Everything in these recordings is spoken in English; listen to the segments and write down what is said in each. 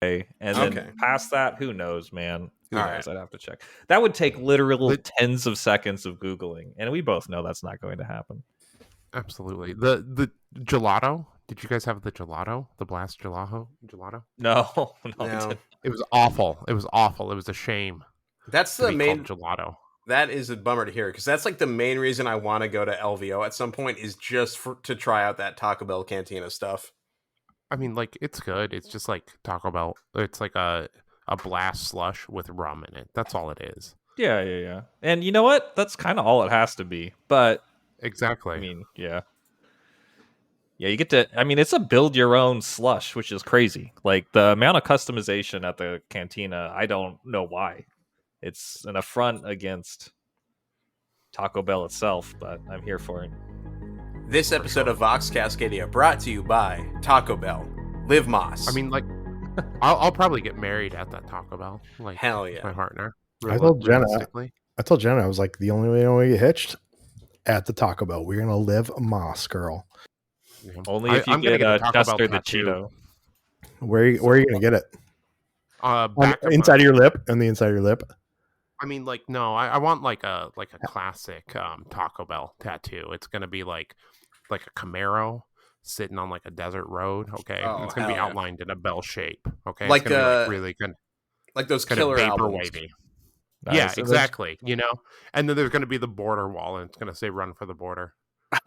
And then past that, who knows, man? Who knows? Right. I'd have to check. That would take literal tens of seconds of Googling, and we both know that's not going to happen. Absolutely. The gelato. Did you guys have the gelato? The blast gelato? No. It was awful. It was awful. It was a shame. That's the main gelato. That is a bummer to hear, because that's like the main reason I want to go to LVO at some point is just to try out that Taco Bell Cantina stuff. I mean, like, it's good. It's just like Taco Bell. It's like a blast slush with rum in it. That's all it is. Yeah. And you know what? That's kind of all it has to be. But exactly. I mean, yeah, you get to. I mean, it's a build your own slush, which is crazy. Like the amount of customization at the Cantina, I don't know why. It's an affront against Taco Bell itself, but I'm here for it. This episode of Vox Cascadia brought to you by Taco Bell. Live Moss. I mean, like, I'll probably get married at that Taco Bell. Like, hell yeah, my partner. I told Jenna, I was like, the only way we get hitched at the Taco Bell. We're gonna live Moss, girl. Yeah. Only if you get Chester the Cheeto. Where are you gonna get it? Inside of your lip, on the inside of your lip. I mean, like, no, I want like a classic Taco Bell tattoo. It's gonna be like a Camaro sitting on like a desert road. Okay, it's gonna be outlined in a bell shape. Okay, like it's gonna be, like, really good, like those killer albums. Wavy. Nice. Yeah, exactly. You know, and then there's gonna be the border wall, and it's gonna say "Run for the Border."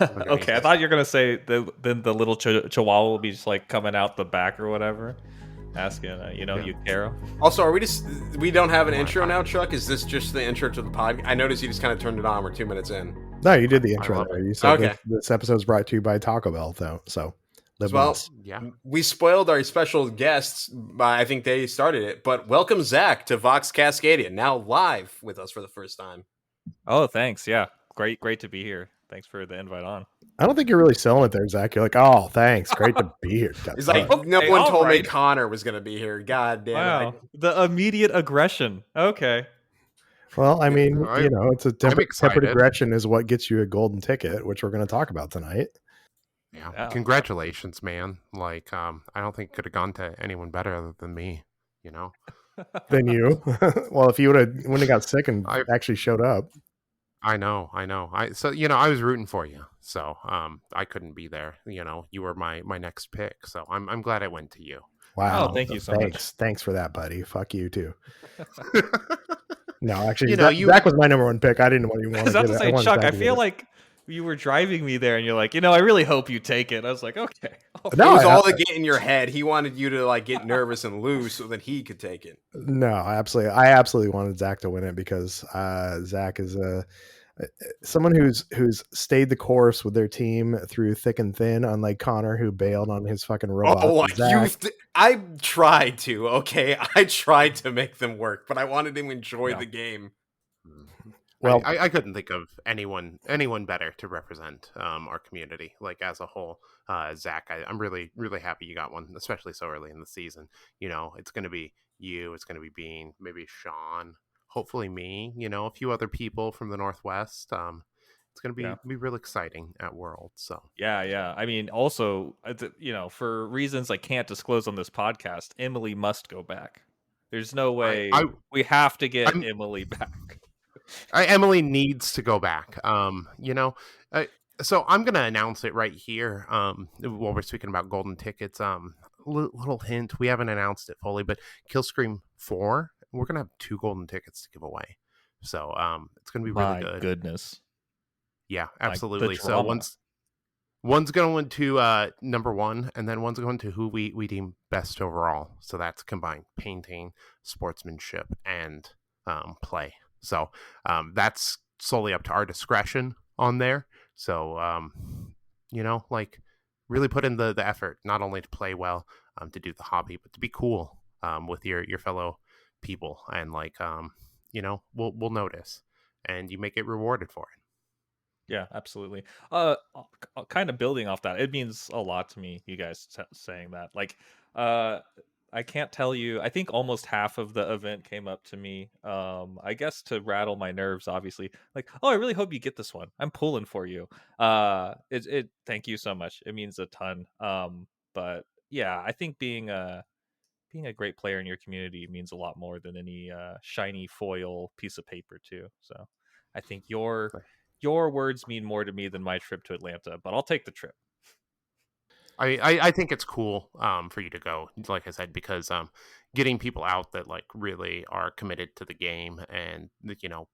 Okay, I thought you were gonna say the little chihuahua will be just like coming out the back or whatever, asking, you care. Also, we don't have an intro now, Chuck? Is this just the intro to the pod? I noticed you just kind of turned it on. We're 2 minutes in. No, you did the intro there. You said this episode is brought to you by Taco Bell, though. So, we spoiled our special guests. I think they started it. But welcome, Zack, to Vox Cascadia, now live with us for the first time. Oh, thanks. Yeah, great to be here. Thanks for the invite on. I don't think you're really selling it there, Zack. You're like, oh, thanks. Great to be here. He's like, no one told me Connor was going to be here. God damn it. The immediate aggression. Okay. Well, I mean, it's a tempered aggression is what gets you a golden ticket, which we're going to talk about tonight. Yeah. Congratulations, man. Like, I don't think it could have gone to anyone better than me, Than you. Well, if you wouldn't have got sick and actually showed up. I know. I was rooting for you, so I couldn't be there. You were my next pick, so I'm glad I went to you. Wow, thank you so much. Thanks for that, buddy. Fuck you too. No, actually, Zack was my number one pick. I didn't want to. I was say, Chuck, I feel like you were driving me there, and you're like, I really hope you take it. I was like, okay. No, it was all the get in your head. He wanted you to like get nervous and lose so that he could take it. No, I absolutely wanted Zack to win it because Zack is someone who's stayed the course with their team through thick and thin, unlike Connor, who bailed on his fucking robot. I tried to. Okay, I tried to make them work, but I wanted him to enjoy the game. Well, I couldn't think of anyone better to represent our community, like as a whole. Zack, I'm really, really happy you got one, especially so early in the season. It's going to be you, it's going to be Bean, maybe Sean, hopefully me. A few other people from the Northwest. It's going to be real exciting at World. So yeah. I mean, also, for reasons I can't disclose on this podcast, Emily must go back. There's no way we have to get Emily back. Emily needs to go back. So I'm going to announce it right here. While we're speaking about golden tickets, little hint, we haven't announced it fully, but Killscream 4, we're going to have 2 golden tickets to give away. So it's going to be really good. My goodness. Yeah, absolutely. So one's going to number 1, and then one's going to who we deem best overall. So that's combined painting, sportsmanship, and play. So that's solely up to our discretion on there. So, really put in the effort, not only to play well, to do the hobby, but to be cool with your fellow people. And we'll notice, and you may get rewarded for it. Yeah, absolutely. Kind of building off that, it means a lot to me, you guys saying that. Like, I can't tell you. I think almost half of the event came up to me. I guess to rattle my nerves, obviously. Like, oh, I really hope you get this one. I'm pulling for you. Thank you so much. It means a ton. But yeah, I think being being a great player in your community means a lot more than any shiny foil piece of paper too. So I think your words mean more to me than my trip to Atlanta, but I'll take the trip. I think it's cool for you to go, like I said, because getting people out that like really are committed to the game and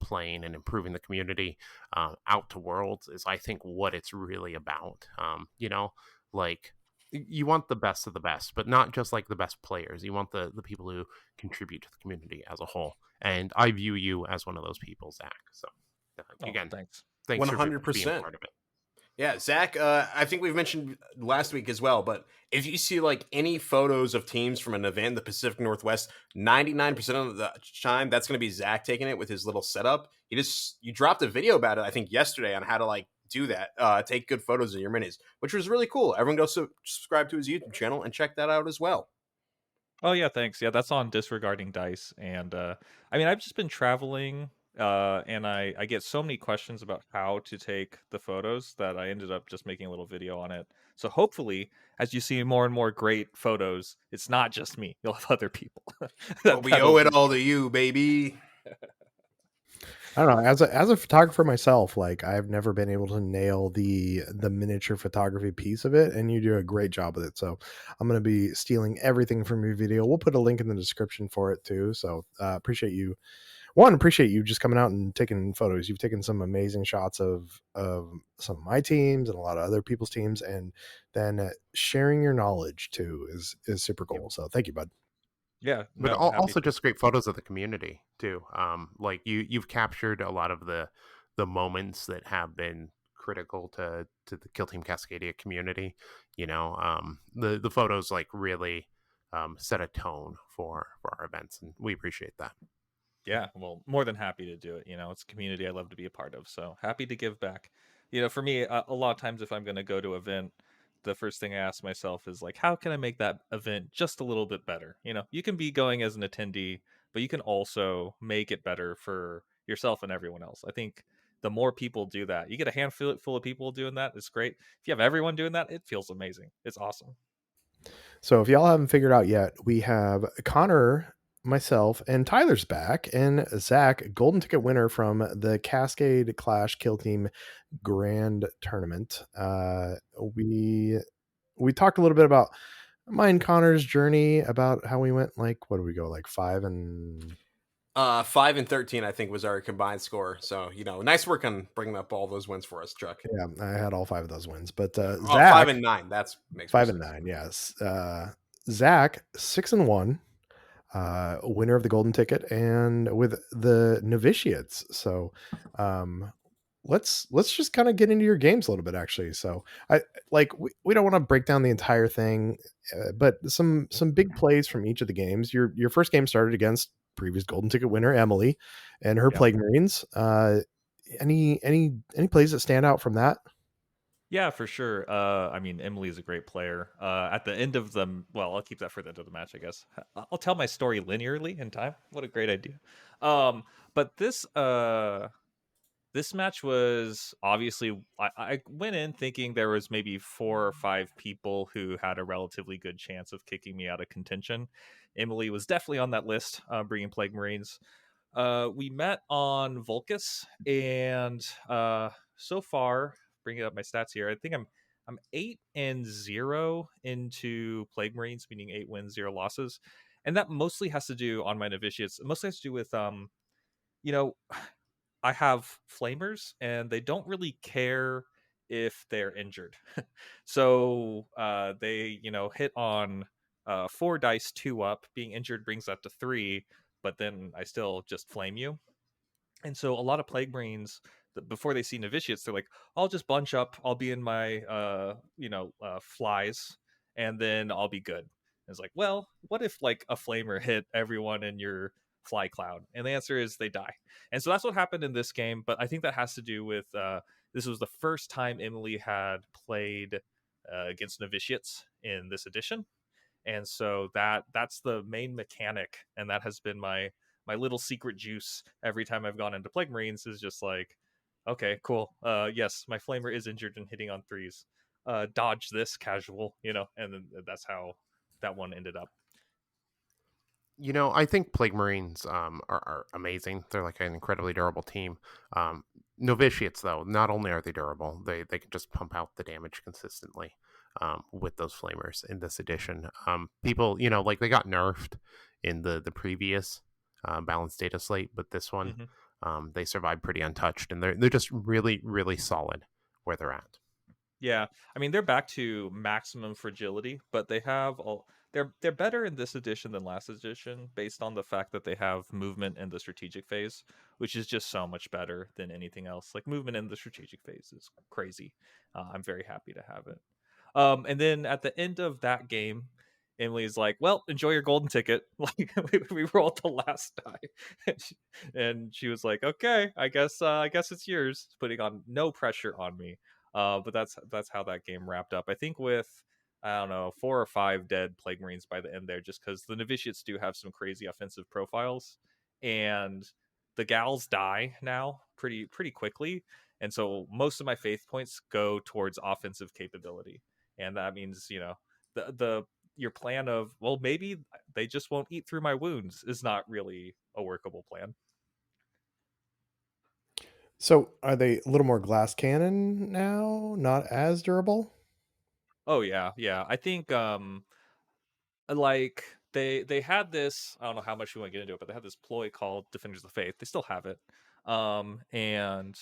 playing and improving the community out to Worlds is, I think, what it's really about. Like you want the best of the best, but not just like the best players. You want the people who contribute to the community as a whole. And I view you as one of those people, Zach. So again, Thanks. thanks for being 100%. part of it. Yeah, Zach, I think we've mentioned last week as well, but if you see like any photos of teams from an event in the Pacific Northwest, 99% of the time, that's going to be Zach taking it with his little setup. You dropped a video about it, I think, yesterday on how to like do that, take good photos of your minis, which was really cool. Everyone go subscribe to his YouTube channel and check that out as well. Oh yeah, thanks. Yeah, that's on Disregarding Dice, and I mean, I've just been traveling, and I get so many questions about how to take the photos that I ended up just making a little video on it. So hopefully, as you see more and more great photos, it's not just me. You'll have other people. But we owe it all to you, baby. I don't know. As a photographer myself, like I've never been able to nail the miniature photography piece of it, and you do a great job with it. So I'm going to be stealing everything from your video. We'll put a link in the description for it too. So appreciate you. Appreciate you just coming out and taking photos. You've taken some amazing shots of some of my teams and a lot of other people's teams, and then sharing your knowledge too is super cool. So thank you, bud. Yeah, but no, also just great photos of the community too. Like you've captured a lot of the moments that have been critical to the Kill Team Cascadia community. The photos like really set a tone for our events, and we appreciate that. Yeah, well, more than happy to do it. It's a community I love to be a part of, so happy to give back. For me, a lot of times if I'm going to go to an event, the first thing I ask myself is like, how can I make that event just a little bit better? You can be going as an attendee, but you can also make it better for yourself and everyone else. I think the more people do that, you get a handful full of people doing that, it's great. If you have everyone doing that, it feels amazing. It's awesome. So if y'all haven't figured out yet, we have Connor, myself, and Tyler's back, and Zach, golden ticket winner from the Cascade Clash Kill Team Grand Tournament. We talked a little bit about mine, Connor's journey, about how we went like, what do we go, like 5 and 5-13, I think, was our combined score. So, nice work on bringing up all those wins for us, Chuck. Yeah, I had all 5 of those wins, but Zach, 5-9. That's makes 5-9. Yes, Zach 6-1, winner of the golden ticket, and with the Novitiates. So, let's just kind of get into your games a little bit, actually. So we don't want to break down the entire thing, but some big plays from each of the games. Your first game started against previous golden ticket winner Emily and her Plague Marines. Any plays that stand out from that? Yeah, for sure. I mean, Emily is a great player. At the end of I'll keep that for the end of the match, I guess. I'll tell my story linearly in time. What a great idea. But this match was obviously, I went in thinking there was maybe 4 or 5 people who had a relatively good chance of kicking me out of contention. Emily was definitely on that list, bringing Plague Marines. We met on Vulcus, and so far, bringing up my stats here, I think I'm 8-0 into Plague Marines, meaning 8 wins, 0 losses, and that mostly has to do on my novitiates. It mostly has to do with I have flamers, and they don't really care if they're injured. So they hit on 4 dice 2 up. Being injured brings that to 3, but then I still just flame you. And so a lot of Plague Marines, before they see novitiates, they're like, I'll just bunch up, I'll be in my flies, and then I'll be good. And it's like, well, what if like a flamer hit everyone in your fly cloud? And the answer is they die. And so that's what happened in this game. But I think that has to do with this was the first time Emily had played against novitiates in this edition, and so that's the main mechanic, and that has been my little secret juice every time I've gone into Plague Marines, is just like, okay, cool, yes, my flamer is injured and hitting on 3s, dodge this, casual, and then that's how that one ended up. I think Plague Marines are amazing. They're like an incredibly durable team. Novitiates, though, not only are they durable, they can just pump out the damage consistently with those flamers in this edition. People, like they got nerfed in the previous balanced data slate, but this one, Hmm. they survived pretty untouched, and they're just really, really solid where they're at. Yeah, I mean they're back to maximum fragility, but they're better in this edition than last edition based on the fact that they have movement in the strategic phase, which is just so much better than anything else. Like movement in the strategic phase is crazy. I'm very happy to have it. And then at the end of that game, Emily's like, "Well, enjoy your golden ticket." Like we rolled the last die, and she was like, "Okay, I guess it's yours." Putting on no pressure on me. But that's how that game wrapped up. I think with I don't know 4 or 5 dead plague marines by the end there, just because the novitiates do have some crazy offensive profiles, and the gals die now pretty quickly, and so most of my faith points go towards offensive capability, and that means the your plan of well maybe they just won't eat through my wounds is not really a workable plan. So are they a little more glass cannon now? Not as durable? Oh yeah, I think like they had this, I don't know how much we want to get into it, but they had this ploy called Defenders of the Faith. They still have it. And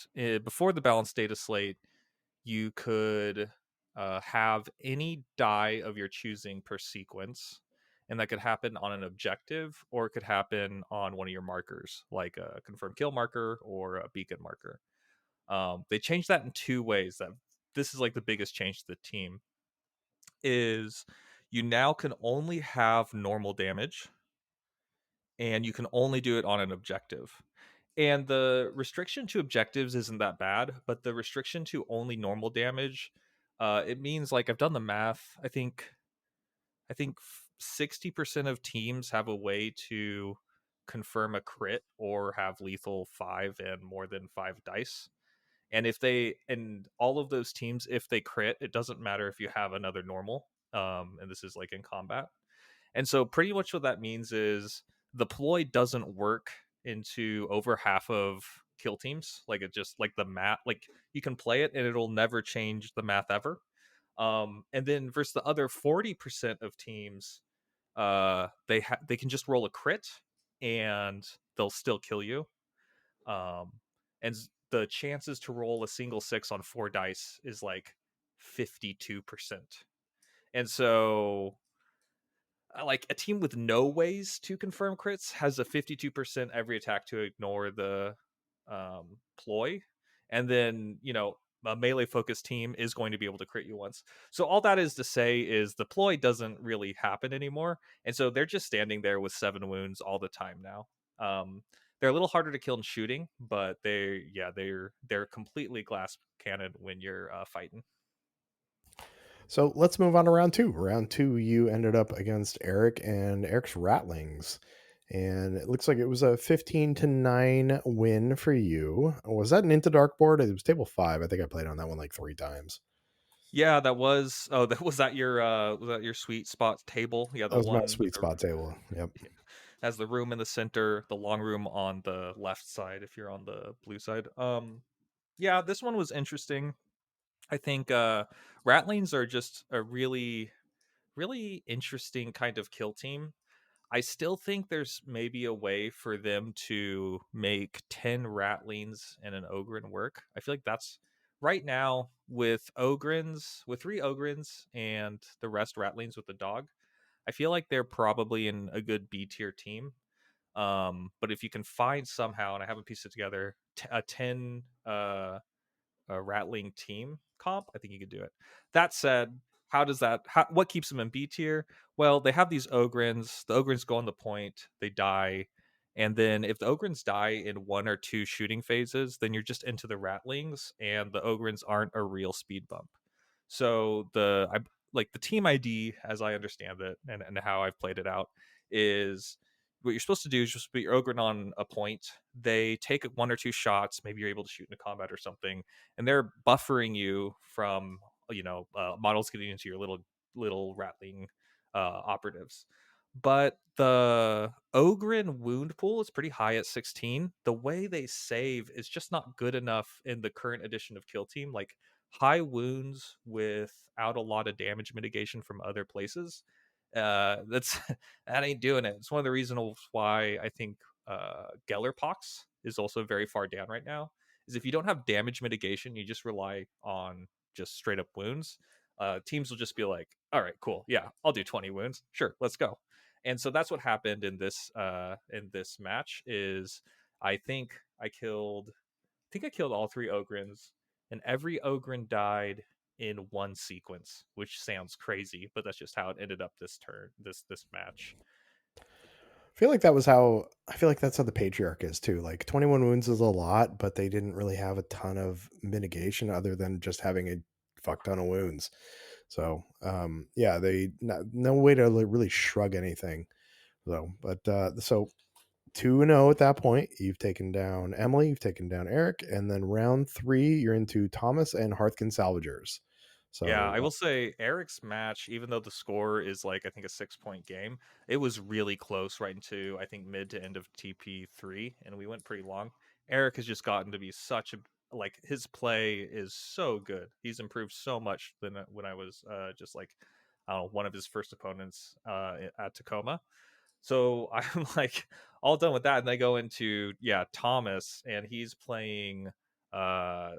before the balanced data slate, you could have any die of your choosing per sequence, and that could happen on an objective or it could happen on one of your markers like a confirmed kill marker or a beacon marker. They changed that in 2 ways. That this is like the biggest change to the team is you now can only have normal damage and you can only do it on an objective. And the restriction to objectives isn't that bad, but the restriction to only normal damage, it means like I've done the math. I think 60% of teams have a way to confirm a crit or have lethal 5 and more than 5 dice. And if they and all of those teams, if they crit, it doesn't matter if you have another normal. And this is like in combat. And so pretty much what that means is the ploy doesn't work into over half of kill teams. Like it just like the math, like you can play it and it'll never change the math ever. And then versus the other 40% of teams, they can just roll a crit and they'll still kill you. Um, and the chances to roll a single 6 on 4 dice is like 52%. And so like a team with no ways to confirm crits has a 52% every attack to ignore the ploy, and then a melee focused team is going to be able to crit you once. So all that is to say is the ploy doesn't really happen anymore, and so they're just standing there with 7 wounds all the time now. They're a little harder to kill in shooting, but they're completely glass cannon when you're fighting. So let's move on to round two. Round two, you ended up against Eric and Eric's Rattlings. And it looks like it was a 15-9 win for you. Was that an Into Dark board? It was table 5. I think I played on that one like 3 times. Yeah, that was. Oh, that was that your sweet spot table? Yeah, That the was my one with sweet spot table. Yep. has the room in the center, the long room on the left side if you're on the blue side. Yeah, this one was interesting. I think Rattlings are just a really interesting kind of kill team. I still think there's maybe a way for them to make 10 Rattlings and an Ogren work. I feel like that's right now with Ogrins, with 3 Ogrins and the rest Rattlings with the dog. I feel like they're probably in a good B tier team. But if you can find somehow, and I haven't pieced it together, a 10 a rattling team comp, I think you could do it. That said, what keeps them in B tier? Well, they have these Ogrins. The Ogrins go on the point, they die. And then if the Ogrins die in 1 or 2 shooting phases, then you're just into the Rattlings, and the Ogrins aren't a real speed bump. So like the team ID, as I understand it, and how I've played it out, is what you're supposed to do is just put your Ogren on a point. They take 1 or 2 shots. Maybe you're able to shoot into combat or something, and they're buffering you from models getting into your little rattling operatives. but the Ogren wound pool is pretty high at 16. The way they save is just not good enough in the current edition of Kill Team. Like high wounds without a lot of damage mitigation from other places. That's that ain't doing it. It's one of the reasons why I think Gellerpox is also very far down right now. Is if you don't have damage mitigation, you just rely on just straight up wounds. Teams will just be like, all right, cool, yeah, I'll do 20 wounds, sure, let's go. And so that's what happened in this match. Is I think I killed all 3 Ogrins, and every Ogren died in one sequence, which sounds crazy, but that's just how it ended up this match. I feel like that's how the Patriarch is too. Like 21 wounds is a lot, but they didn't really have a ton of mitigation other than just having a fuck ton of wounds. So yeah, no way to really shrug anything. So 2-0 at that point. You've taken down Emily, you've taken down Eric, and then round 3 you're into Thomas and Hearthkin Salvagers. Yeah, I So will say Eric's match, even though the score is like I think a 6-point game, it was really close right into I think mid to end of TP3, and we went pretty long. Eric has just gotten to be such a like his play is so good. He's improved so much than when I was just like I don't know, one of his first opponents at Tacoma. So I'm like all done with that, and I go into Thomas, and he's playing uh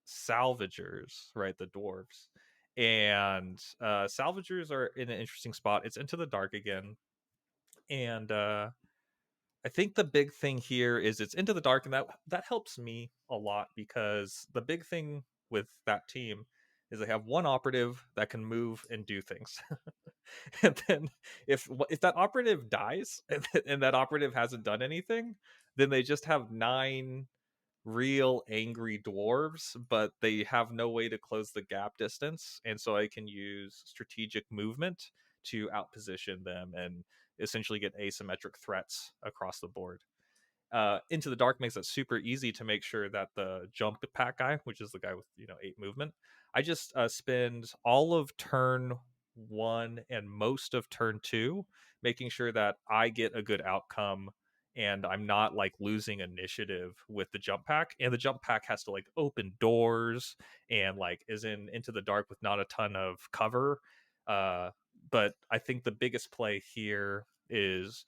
salvagers, right? The dwarves. And salvagers are in an interesting spot. It's into the dark again. And I think the big thing here is it's into the dark, and that helps me a lot, because the big thing with that team is they have one operative that can move and do things. And then if that operative dies and that operative hasn't done anything, then they just have 9 real angry dwarves, but they have no way to close the gap distance, and so I can use strategic movement to outposition them and essentially get asymmetric threats across the board. Into the Dark makes it super easy to make sure that the jump pack guy, which is the guy with 8 movement, I just spend all of turn 1 and most of turn 2 making sure that I get a good outcome, and I'm not like losing initiative with the jump pack. And the jump pack has to like open doors and like is into the dark with not a ton of cover. But I think the biggest play here is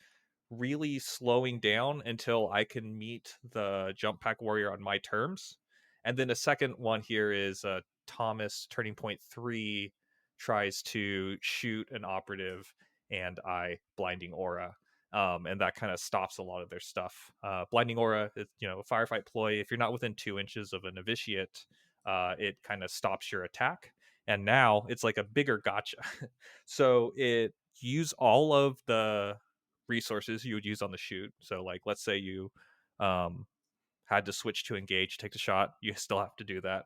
really slowing down until I can meet the jump pack warrior on my terms. And then a second one here is Thomas turning point 3 tries to shoot an operative, and I blinding aura. And that kind of stops a lot of their stuff. Blinding aura, a firefight ploy. If you're not within 2 inches of a novitiate, it kind of stops your attack. And now it's like a bigger gotcha. So it use all of the resources you would use on the shoot. So like let's say you had to switch to engage, take the shot, you still have to do that.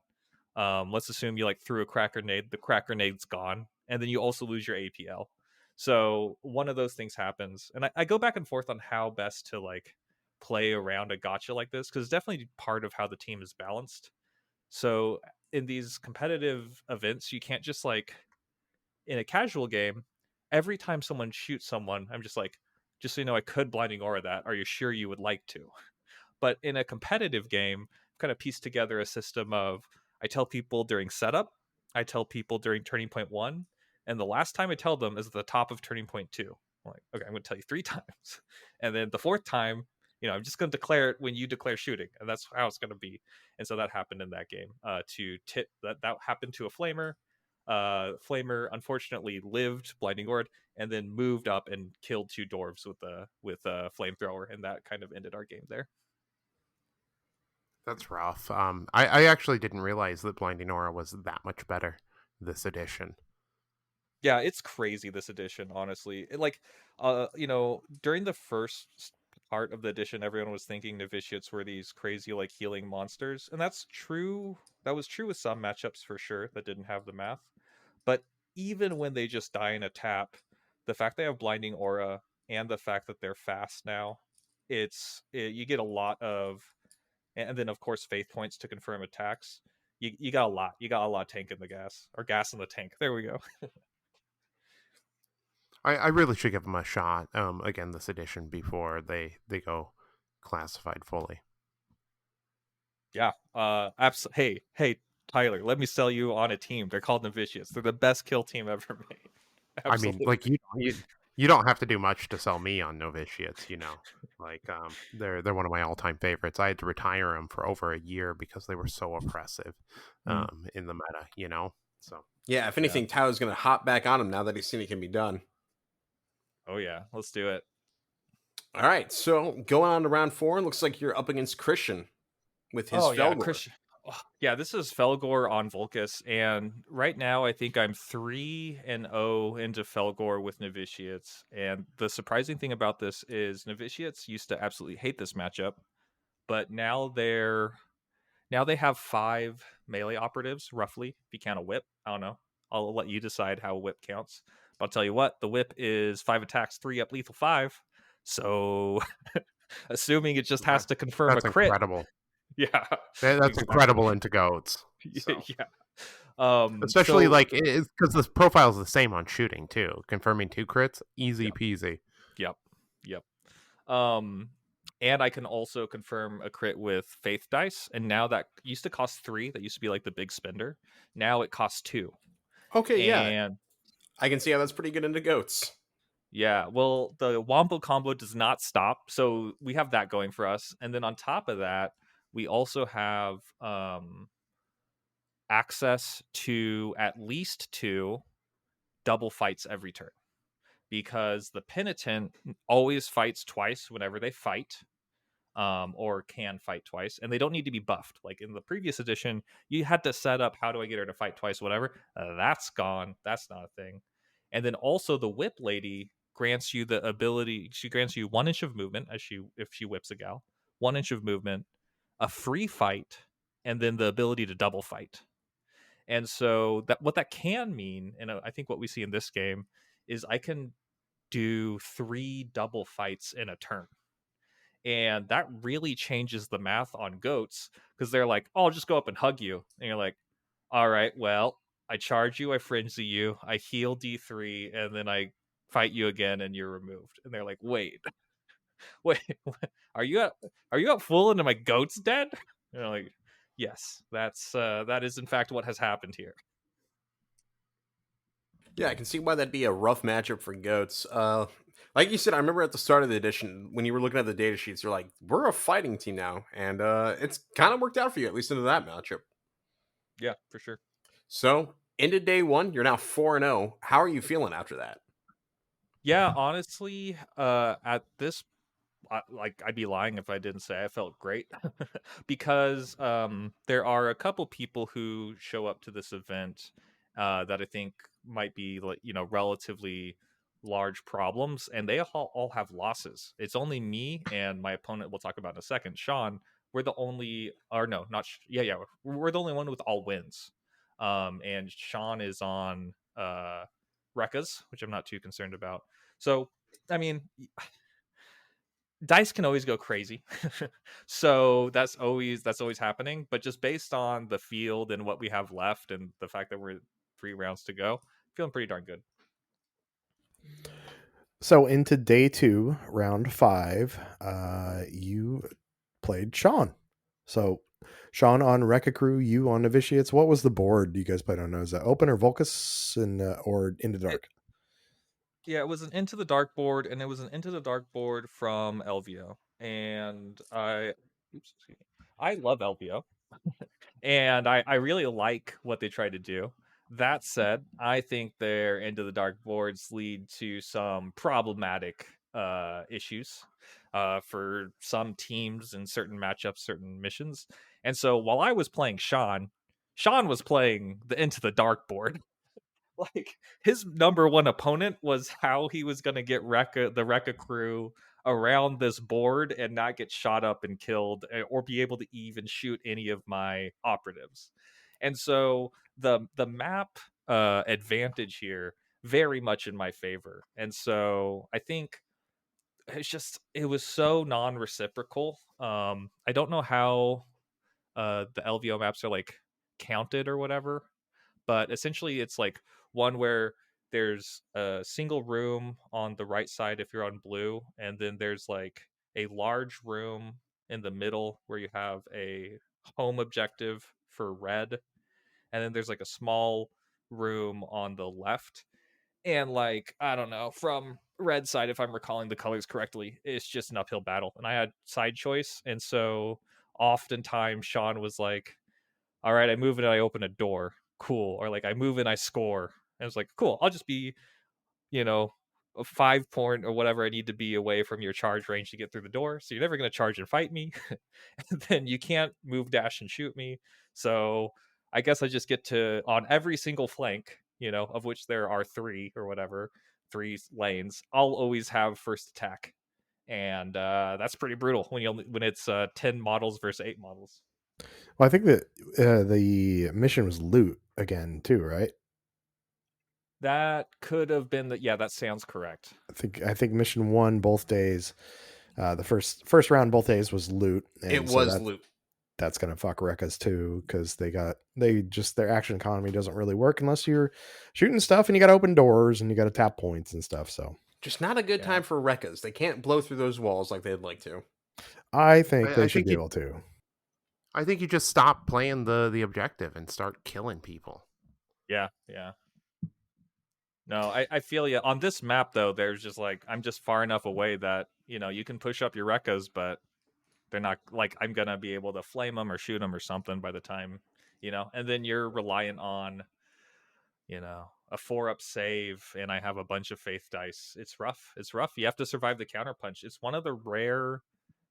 Let's assume you like threw a crack grenade, the crack grenade's gone, and then you also lose your APL. So one of those things happens, and I go back and forth on how best to like play around a gotcha like this, because it's definitely part of how the team is balanced. So in these competitive events, you can't just like in a casual game, every time someone shoots someone, I'm just like, just so you know, I could blinding aura that. Are you sure you would like to? But in a competitive game, I've kind of pieced together a system of I tell people during setup, I tell people during turning point 1, and the last time I tell them is at the top of turning point 2. I'm like, okay, I'm going to tell you 3 times, and then the 4th time, I'm just going to declare it when you declare shooting, and that's how it's going to be. And so that happened in that game. That happened to a flamer. Flamer unfortunately lived blinding ord, and then moved up and killed 2 dwarves with a flamethrower, and that kind of ended our game there. That's rough. I actually didn't realize that Blinding Aura was that much better this edition. Yeah, it's crazy this edition, honestly. During the first part of the edition, everyone was thinking novitiates were these crazy like healing monsters, and that's true. That was true with some matchups for sure that didn't have the math. But even when they just die in a tap, the fact they have blinding aura and the fact that they're fast now, you get a lot of, and then of course faith points to confirm attacks. You got a lot. You got a lot of tank in the gas, or gas in the tank. There we go. I really should give them a shot again this edition before they go classified fully. Yeah. Hey, Tyler, let me sell you on a team. They're called Novitiates. They're the best kill team ever made. I mean, Absolutely. like you don't have to do much to sell me on Novitiates, you know. Like they're one of my all-time favorites. I had to retire them for over a year because they were so oppressive in the meta, you know. So Yeah, if anything, Tyler's going to hop back on him now that he's seen it can be done. Oh yeah, let's do it. All right, so going on to round 4, it looks like you're up against Christian with his Yeah, Felgor. Christian. Yeah, this is Felgor on Volcus, and right now I think I'm 3-0 into Felgor with Novitiates. And the surprising thing about this is Novitiates used to absolutely hate this matchup, but now they have 5 melee operatives, roughly, if you count a whip. I don't know. I'll let you decide how a whip counts. But I'll tell you what, the whip is 5 attacks, 3 up, lethal 5. So assuming it just has to confirm a that's crit. incredible. Yeah. That's exactly. incredible into goats. So. Yeah. Especially like because the profile is the same on shooting too. Confirming 2 crits, easy peasy. Yep. And I can also confirm a crit with Faith Dice, and now that used to cost 3. That used to be like the big spender. Now it costs 2. Okay, yeah. And I can see how that's pretty good into goats. yeah, well, the Wombo combo does not stop, so we have that going for us. And then on top of that, we also have access to at least 2 double fights every turn, because the penitent always fights twice whenever they fight, or can fight twice, and they don't need to be buffed. Like in the previous edition, you had to set up, how do I get her to fight twice, whatever. That's gone. That's not a thing. And then also the whip lady grants you the ability, she grants you 1 inch of movement if she whips a gal, 1 inch of movement, a free fight, and then the ability to double fight. And so that what that can mean, and I think what we see in this game, is I can do 3 double fights in a turn. And that really changes the math on goats, because they're like, oh, I'll just go up and hug you. And you're like, all right, well, I charge you, I frenzy you, I heal D3, and then I fight you again and you're removed. And they're like, wait, are you out full into my goat's dead? And you're like, yes, that is in fact what has happened here. Yeah, I can see why that'd be a rough matchup for goats. Like you said, I remember at the start of the edition when you were looking at the data sheets, you're like, "We're a fighting team now," and it's kind of worked out for you, at least into that matchup. Yeah, for sure. So into day 1, you're now 4-0. How are you feeling after that? Yeah, honestly, at this, I'd be lying if I didn't say I felt great, because there are a couple people who show up to this event that I think might be, like, relatively large problems, and they all have losses. It's only me and my opponent, we'll talk about in a second, Sean. We're the only, or no, not yeah, we're the only one with all wins. And Sean is on Rekkas, which I'm not too concerned about. So I mean, dice can always go crazy. So that's always happening, but just based on the field and what we have left and the fact that we're 3 rounds to go, feeling pretty darn good. So into day 2, round 5, you played Sean. So Sean on Rekka Crew, you on Novitiates. What was the board you guys played on? Was that open or Volcus or Into the Dark? It was an Into the Dark board, and it was an Into the Dark board from LVO. And I love LVO. And I really like what they try to do. That said, I think their Into the Dark boards lead to some problematic issues for some teams in certain matchups, certain missions. And so while I was playing Sean was playing the Into the Dark board. Like, his number one opponent was how he was going to get the Rekka crew around this board and not get shot up and killed, or be able to even shoot any of my operatives. And so the map advantage here very much in my favor. And so I think it was so non-reciprocal. I don't know how the LVO maps are like counted or whatever, but essentially it's like one where there's a single room on the right side if you're on blue, and then there's like a large room in the middle where you have a home objective for red, and then there's like a small room on the left. And like, I don't know, from red side, if I'm recalling the colors correctly, it's just an uphill battle. And I had side choice, and so oftentimes Sean was like, all right, I move and I open a door. Cool. Or like I move and I score. And it's like, cool, I'll just be, you know, a 5 point or whatever I need to be away from your charge range to get through the door. So you're never going to charge and fight me. And then you can't move, dash, and shoot me. So I guess I just get to, on every single flank, of which there are three or whatever, three lanes, I'll always have first attack. And that's pretty brutal when it's 10 models versus 8 models. Well, I think that the mission was loot again too, right? That could have been yeah, that sounds correct. I think mission 1 both days. The first round both days was loot. And it was loot. That's gonna fuck Rekkas too, because their action economy doesn't really work unless you're shooting stuff and you got to open doors and you got to tap points and stuff. So just not a good time for Rekkas. They can't blow through those walls like they'd like to. I think they should be able to. I think you just stop playing the objective and start killing people. Yeah. No, I feel you. On this map, though, there's just like, I'm just far enough away that, you can push up your Rekkas, but they're not, like, I'm going to be able to flame them or shoot them or something by the time, and then you're reliant on, a 4-up save, and I have a bunch of faith dice. It's rough. You have to survive the counterpunch. It's one of the rare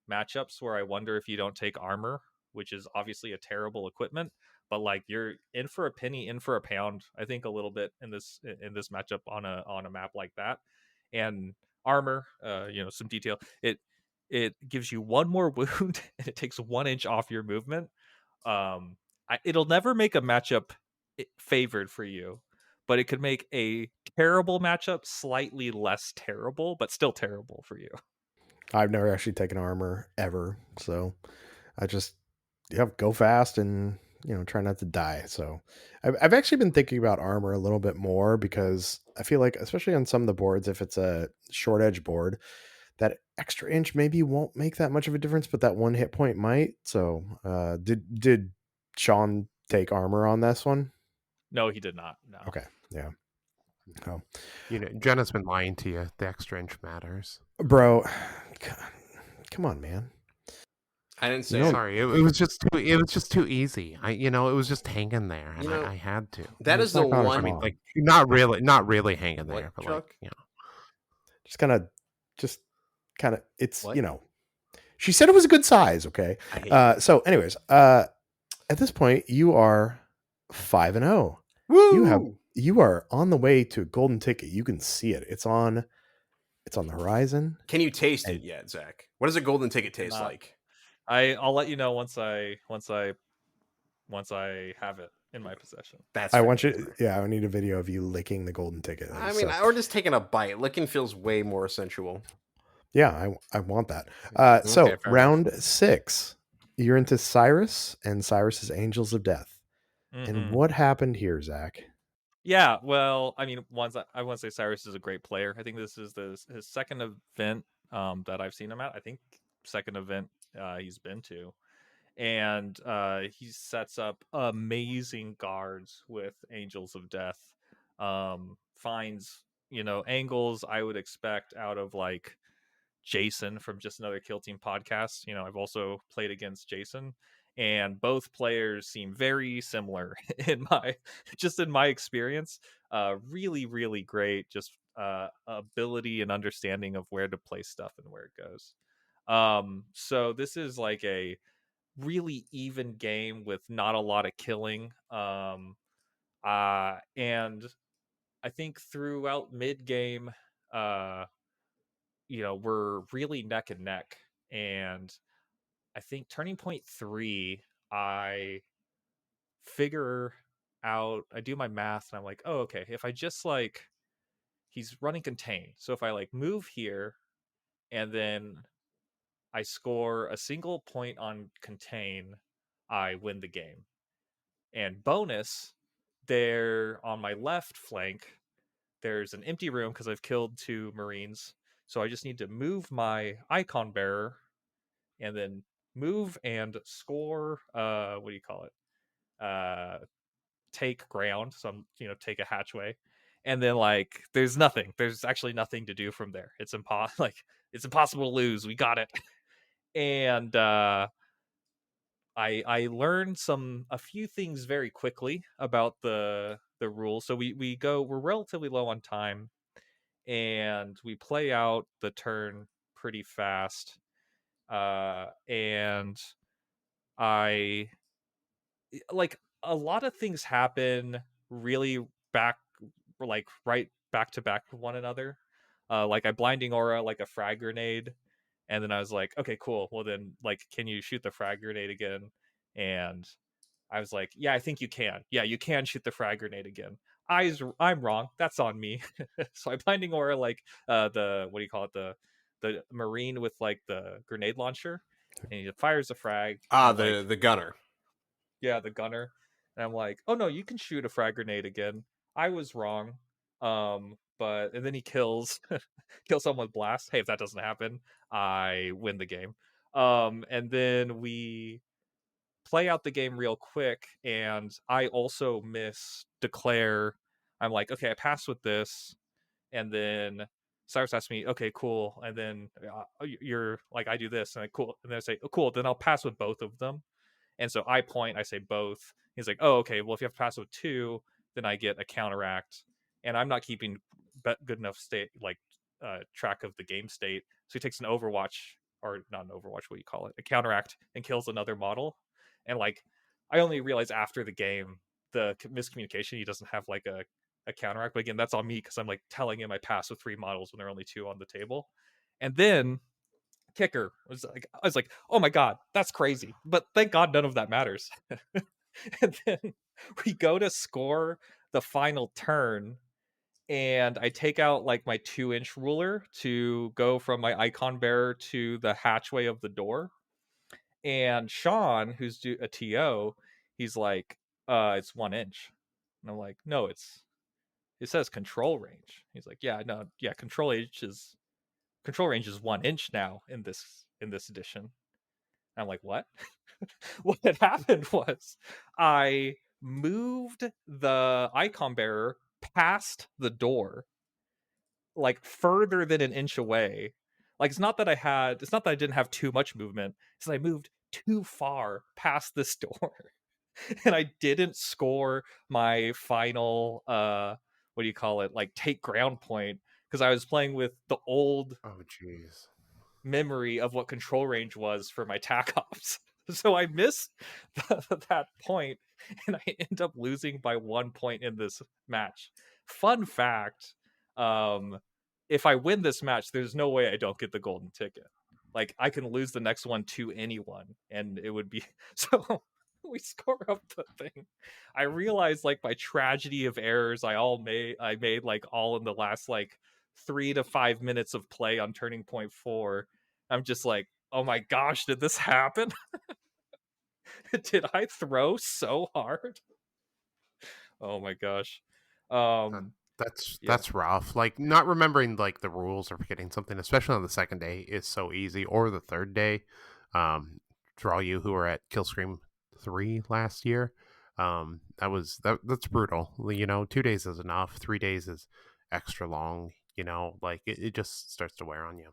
matchups where I wonder if you don't take armor, which is obviously a terrible equipment, but like you're in for a penny, in for a pound, I think, a little bit in this matchup on a map like that. And armor, some detail, it gives you 1 more wound and it takes 1 inch off your movement. It'll never make a matchup favored for you, but it could make a terrible matchup slightly less terrible, but still terrible for you. I've never actually taken armor ever, so I just go fast and try not to die. So I've actually been thinking about armor a little bit more, because I feel like, especially on some of the boards, if it's a short edge board, that extra inch maybe won't make that much of a difference, but that 1 hit point might. So did Sean take armor on this one? No, he did not. No. Okay. Yeah. Oh. Jenna's been lying to you. The extra inch matters. Bro, come on, man. I didn't say. Sorry, it was just too easy. It was just hanging there, and I had to. That is the one. I mean, like, not really hanging there, but Chuck? like, just kind of. It's what? She said it was a good size. Okay. So, anyways, at this point, you are 5-0. Woo! You are on the way to a golden ticket. You can see it. It's on the horizon. Can you taste it yet, Zach? What does a golden ticket taste like? I'll let you know once I have it in my possession. I want you. Yeah, I need a video of you licking the golden ticket. Or just taking a bite. Licking feels way more sensual. Yeah, I want that. So round 6, you're into Cyrus and Cyrus's Angels of Death. Mm-hmm. And what happened here, Zach? Yeah, well, I mean, I want to say Cyrus is a great player. I think this is his second event that I've seen him at. I think second event he's been to. And he sets up amazing guards with Angels of Death. Finds, angles I would expect out of like Jason from Just Another Kill Team podcast. I've also played against Jason, and both players seem very similar in my experience. Really, really great, just ability and understanding of where to place stuff and where it goes. So this is like a really even game with not a lot of killing. And I think throughout mid game, we're really neck and neck. And I think turning point 3, I do my math and I'm like, oh, okay, if I just like, he's running contain. So if I like move here and then I score a single point on contain, I win the game. And bonus, there on my left flank, there's an empty room because I've killed 2 Marines. So I just need to move my icon bearer and then move and score what do you call it? Take ground. So I'm, take a hatchway. And then like there's nothing. There's actually nothing to do from there. It's it's impossible to lose. We got it. And I learned a few things very quickly about the rules. So we're relatively low on time, and we play out the turn pretty fast. And I like a lot of things happen really back like right back to back with one another. Like I blinding aura like a frag grenade, and then I was like, okay, cool. Well then, like, can you shoot the frag grenade again? And I was like, yeah, I think you can. Yeah, you can shoot the frag grenade again. I'm wrong. That's on me. So I blinding aura like the what do you call it, the marine with like the grenade launcher, and he fires a frag. And I'm like, The gunner. yeah, the gunner. And I'm like, oh no, you can shoot a frag grenade again. I was wrong. But and then he kills kills someone with blast. Hey, if that doesn't happen, I win the game. And then we play out the game real quick, and I also miss declare. I'm like, okay, I passed with this, and then Cyrus asks me, okay, cool, and then you're like, I do this, and I cool, and then I say, oh, cool, then I'll pass with both of them. And so I point, I say both. He's like, oh, okay, well, if you have to pass with 2, then I get a counteract. And I'm not keeping good enough track of the game state. So he takes an Overwatch, or not an Overwatch, what do you call it? A counteract, and kills another model. And like, I only realized after the game, the miscommunication, he doesn't have like a counteract. But again, that's on me because I'm like telling him I pass with 3 models when there are only 2 on the table. And then kicker I was like, oh my god, that's crazy, but thank god none of that matters. And then we go to score the final turn, and I take out like my 2-inch ruler to go from my icon bearer to the hatchway of the door. And Sean, who's a TO, he's like, it's 1 inch. And I'm like, no, it says control range. He's like, yeah, no, yeah, control range is 1 inch now in this edition. I'm like, what? What had happened was I moved the icon bearer past the door, like further than 1 inch away. Like it's not that I didn't have too much movement. It's that I moved too far past this door. And I didn't score my final what do you call it? Like take ground point, because I was playing with the old Oh, jeez. memory of what control range was for my tac ops. So I miss that point, and I end up losing by 1 point in this match. Fun fact, if I win this match, there's no way I don't get the golden ticket. Like I can lose the next one to anyone, and it would be so. We score up the thing. I realized like my tragedy of errors I made like all in the last like 3 to 5 minutes of play on turning point 4. I'm just like, oh my gosh, did this happen? Did I throw so hard? Oh my gosh. That, Yeah. that's rough. Like not remembering like the rules or forgetting something, especially on the second day, is so easy. Or the third day. For all you who were at Killscream 3 last year, that's brutal. 2 days is enough. 3 days is extra long. Like it just starts to wear on you.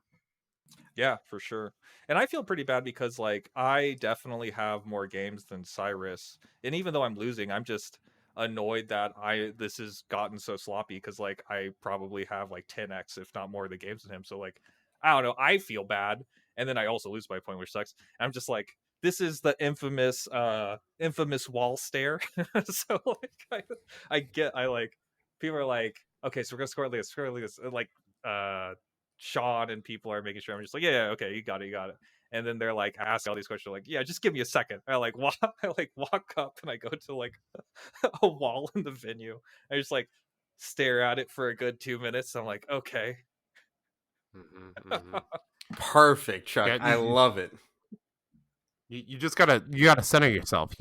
Yeah, for sure. And I feel pretty bad because like I definitely have more games than Cyrus. And even though I'm losing, I'm just annoyed that this has gotten so sloppy, because like I probably have like 10x if not more of the games than him. So like I don't know, I feel bad. And then I also lose by a point, which sucks. And I'm just like, this is the infamous wall stare. So like I like, people are like, okay, so we're gonna score like this, like Sean and people are making sure. I'm just like, yeah, okay, you got it. And then they're like asking all these questions, like, yeah, just give me a second. I like walk, up, and I go to like a wall in the venue. I just like stare at it for a good 2 minutes. I'm like, okay. Perfect, Chuck. Yeah, I love it. you just gotta center yourself.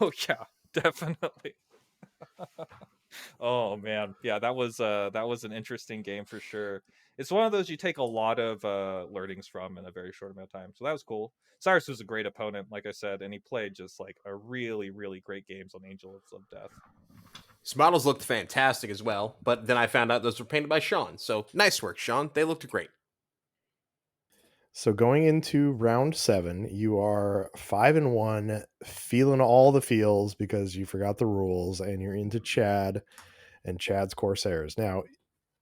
Oh yeah, definitely. Oh man, yeah, that was an interesting game for sure. It's one of those you take a lot of learnings from in a very short amount of time. So that was cool. Cyrus was a great opponent, like I said, and he played just like a really, really great games on Angels of Death. His models looked fantastic as well, but then I found out those were painted by Sean. So nice work, Sean. They looked great. So going into round 7, you are 5-1, feeling all the feels because you forgot the rules, and you're into Chad and Chad's Corsairs. Now,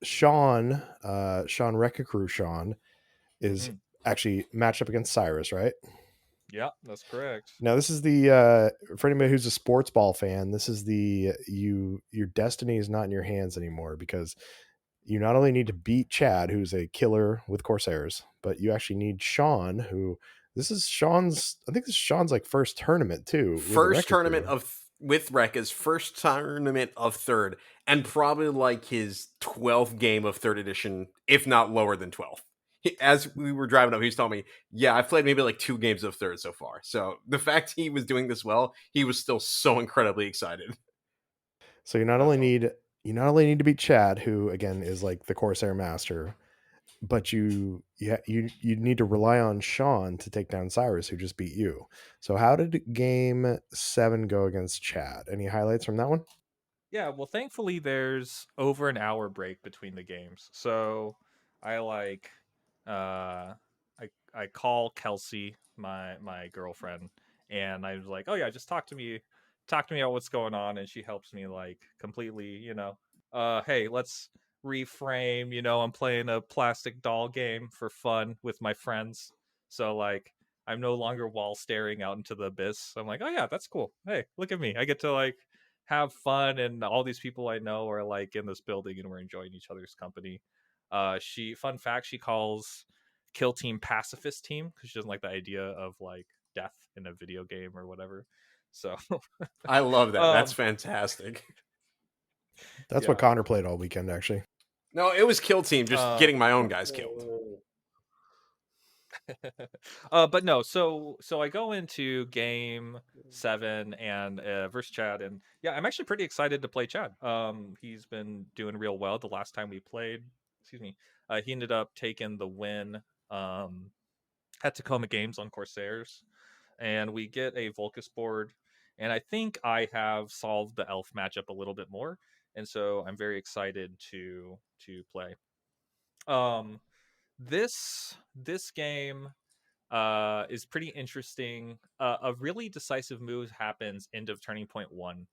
Sean Rekakru Sean is Hmm. actually matched up against Cyrus, right? Yeah, that's correct. Now this is the for anybody who's a sports ball fan, this is the your destiny is not in your hands anymore, because you not only need to beat Chad, who's a killer with Corsairs, but you actually need Sean, who I think this is Sean's like first tournament too with the First Wrecker tournament crew. of with Rekka's first tournament of third, and probably like his 12th game of third edition, if not lower than 12th. As we were driving up, he was telling me, "Yeah, I've played maybe like 2 games of third so far." So the fact he was doing this well, he was still so incredibly excited. So That's awesome. you not only need to beat Chad, who again is like the Corsair master, but you need to rely on Sean to take down Cyrus, who just beat you. So how did game 7 go against Chad? Any highlights from that one? Yeah, well, thankfully there's over an hour break between the games. So I like I call Kelsey, my girlfriend, and I was like, "Oh yeah, just talk to me about what's going on," and she helps me like completely, hey, let's reframe, I'm playing a plastic doll game for fun with my friends. So like I'm no longer wall staring out into the abyss. I'm like, "Oh yeah, that's cool. Hey, look at me. I get to like have fun, and all these people I know are like in this building and we're enjoying each other's company." She fun fact, she calls kill team pacifist team because she doesn't like the idea of like death in a video game or whatever. So I love that. That's um fantastic. That's what yeah. Connor played all weekend, actually. No, it was kill team, just uh getting my own guys killed. but no, so I go into game 7 and versus Chad, and yeah, I'm actually pretty excited to play Chad. He's been doing real well. The last time we played, excuse me, he ended up taking the win at Tacoma Games on Corsairs, and we get a Volcus board, and I think I have solved the elf matchup a little bit more, and so I'm very excited to play. um this game is pretty interesting. A really decisive move happens end of turning point 1,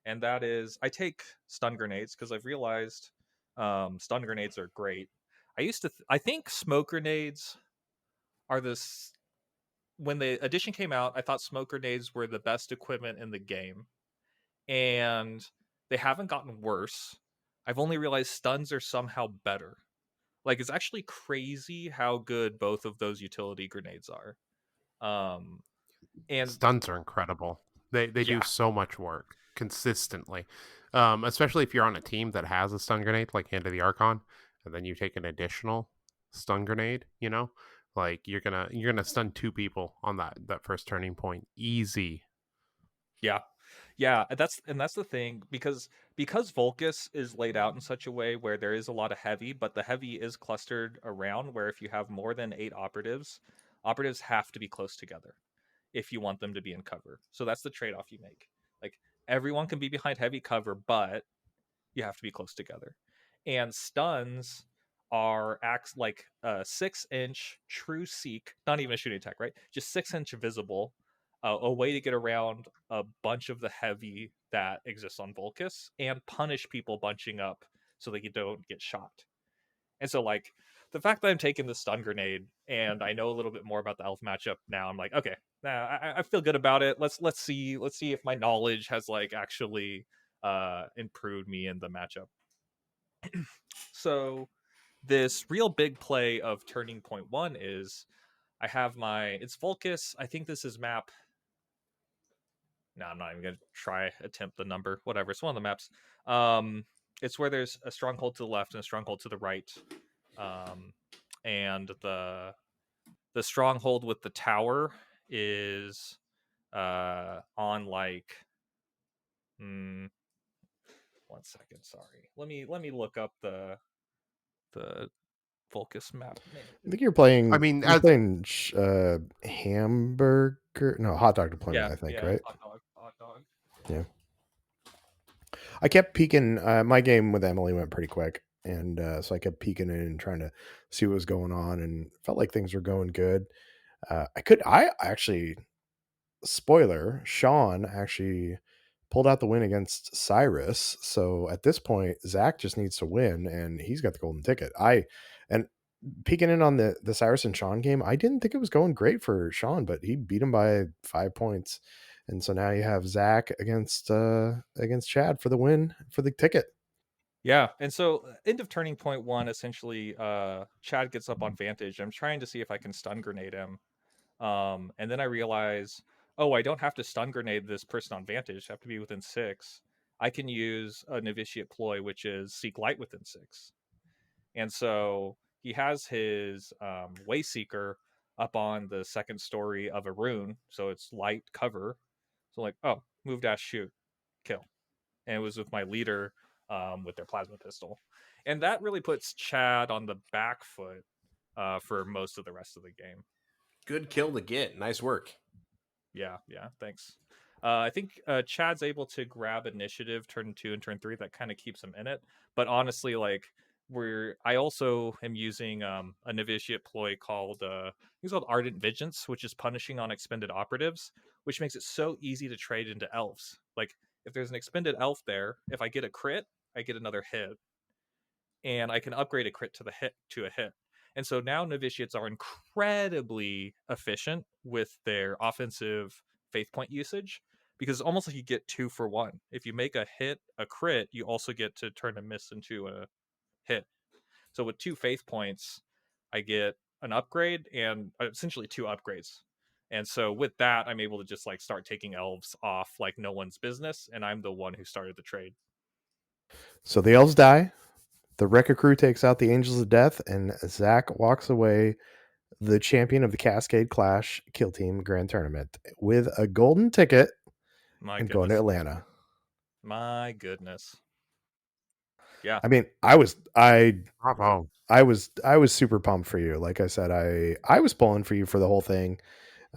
and that is I take stun grenades because I've realized stun grenades are great. I think smoke grenades are this. When the edition came out, I thought smoke grenades were the best equipment in the game, and they haven't gotten worse. I've only realized stuns are somehow better. Like, it's actually crazy how good both of those utility grenades are. Um, and Stunts are incredible. They do yeah, so much work consistently, especially if you're on a team that has a stun grenade like Hand of the Archon, and then you take an additional stun grenade. Like you're gonna stun 2 people on that first turning point, easy. yeah, yeah. That's the thing, because Volcus is laid out in such a way where there is a lot of heavy, but the heavy is clustered around where if you have more than 8 operatives, operatives have to be close together if you want them to be in cover. So that's the trade-off you make. Like, everyone can be behind heavy cover, but you have to be close together. And stuns are acts like a 6-inch true seek, not even a shooting attack, right? Just 6-inch visible, a way to get around a bunch of the heavy that exists on Volcus and punish people bunching up so that you don't get shot. And so, like, the fact that I'm taking the stun grenade and I know a little bit more about the elf matchup now, I'm like, okay, I feel good about it. Let's see if my knowledge has like actually improved me in the matchup. So this real big play of turning point 1 is I have it's Volcus. I think this is map. No, I'm not even gonna try attempt the number. Whatever. It's one of the maps. It's where there's a stronghold to the left and a stronghold to the right. Um, and the stronghold with the tower is on like 1 second. Sorry. Let me look up the Volcus map. I think you're playing. I mean, you're as playing hamburger. No, hot dog deployment. Yeah, I think, yeah, right? hot dog. Yeah. I kept peeking. My game with Emily went pretty quick, and so I kept peeking in and trying to see what was going on, and felt like things were going good. I actually, spoiler, Sean actually pulled out the win against Cyrus. So at this point, Zach just needs to win, and he's got the golden ticket. And peeking in on the Cyrus and Sean game, I didn't think it was going great for Sean, but he beat him by 5 points. And so now you have Zach against Chad for the win for the ticket. Yeah, and so end of turning point 1, essentially, Chad gets up on Vantage. I'm trying to see if I can stun grenade him. And then I realize, oh, I don't have to stun grenade this person on Vantage. I have to be within 6. I can use a Novitiate ploy, which is Seek Light within 6. And so he has his Wayseeker up on the second story of a rune, so it's light cover. So like, oh, move dash shoot, kill. And it was with my leader with their plasma pistol. And that really puts Chad on the back foot for most of the rest of the game. Good kill to get. Nice work. Yeah, thanks. I think Chad's able to grab initiative turn 2 and turn 3. That kind of keeps him in it. But honestly, like, I also am using a novitiate ploy called Ardent Vengeance, which is punishing on expended operatives, which makes it so easy to trade into elves. Like, if there's an expended elf there, if I get a crit, I get another hit, and I can upgrade a crit to a hit. And so now novitiates are incredibly efficient with their offensive faith point usage, because it's almost like you get 2 for 1. If you make a hit, a crit, you also get to turn a miss into a hit. So with 2 faith points, I get an upgrade and essentially 2 upgrades. And so with that, I'm able to just like start taking elves off like no one's business, and I'm the one who started the trade. So the elves die. The Wrecker crew takes out the Angels of Death, and Zach walks away the champion of the Cascade Clash Kill Team Grand Tournament with a golden ticket and going to Atlanta. My goodness. Yeah. I mean, bravo. I was super pumped for you. Like I said, I was pulling for you for the whole thing.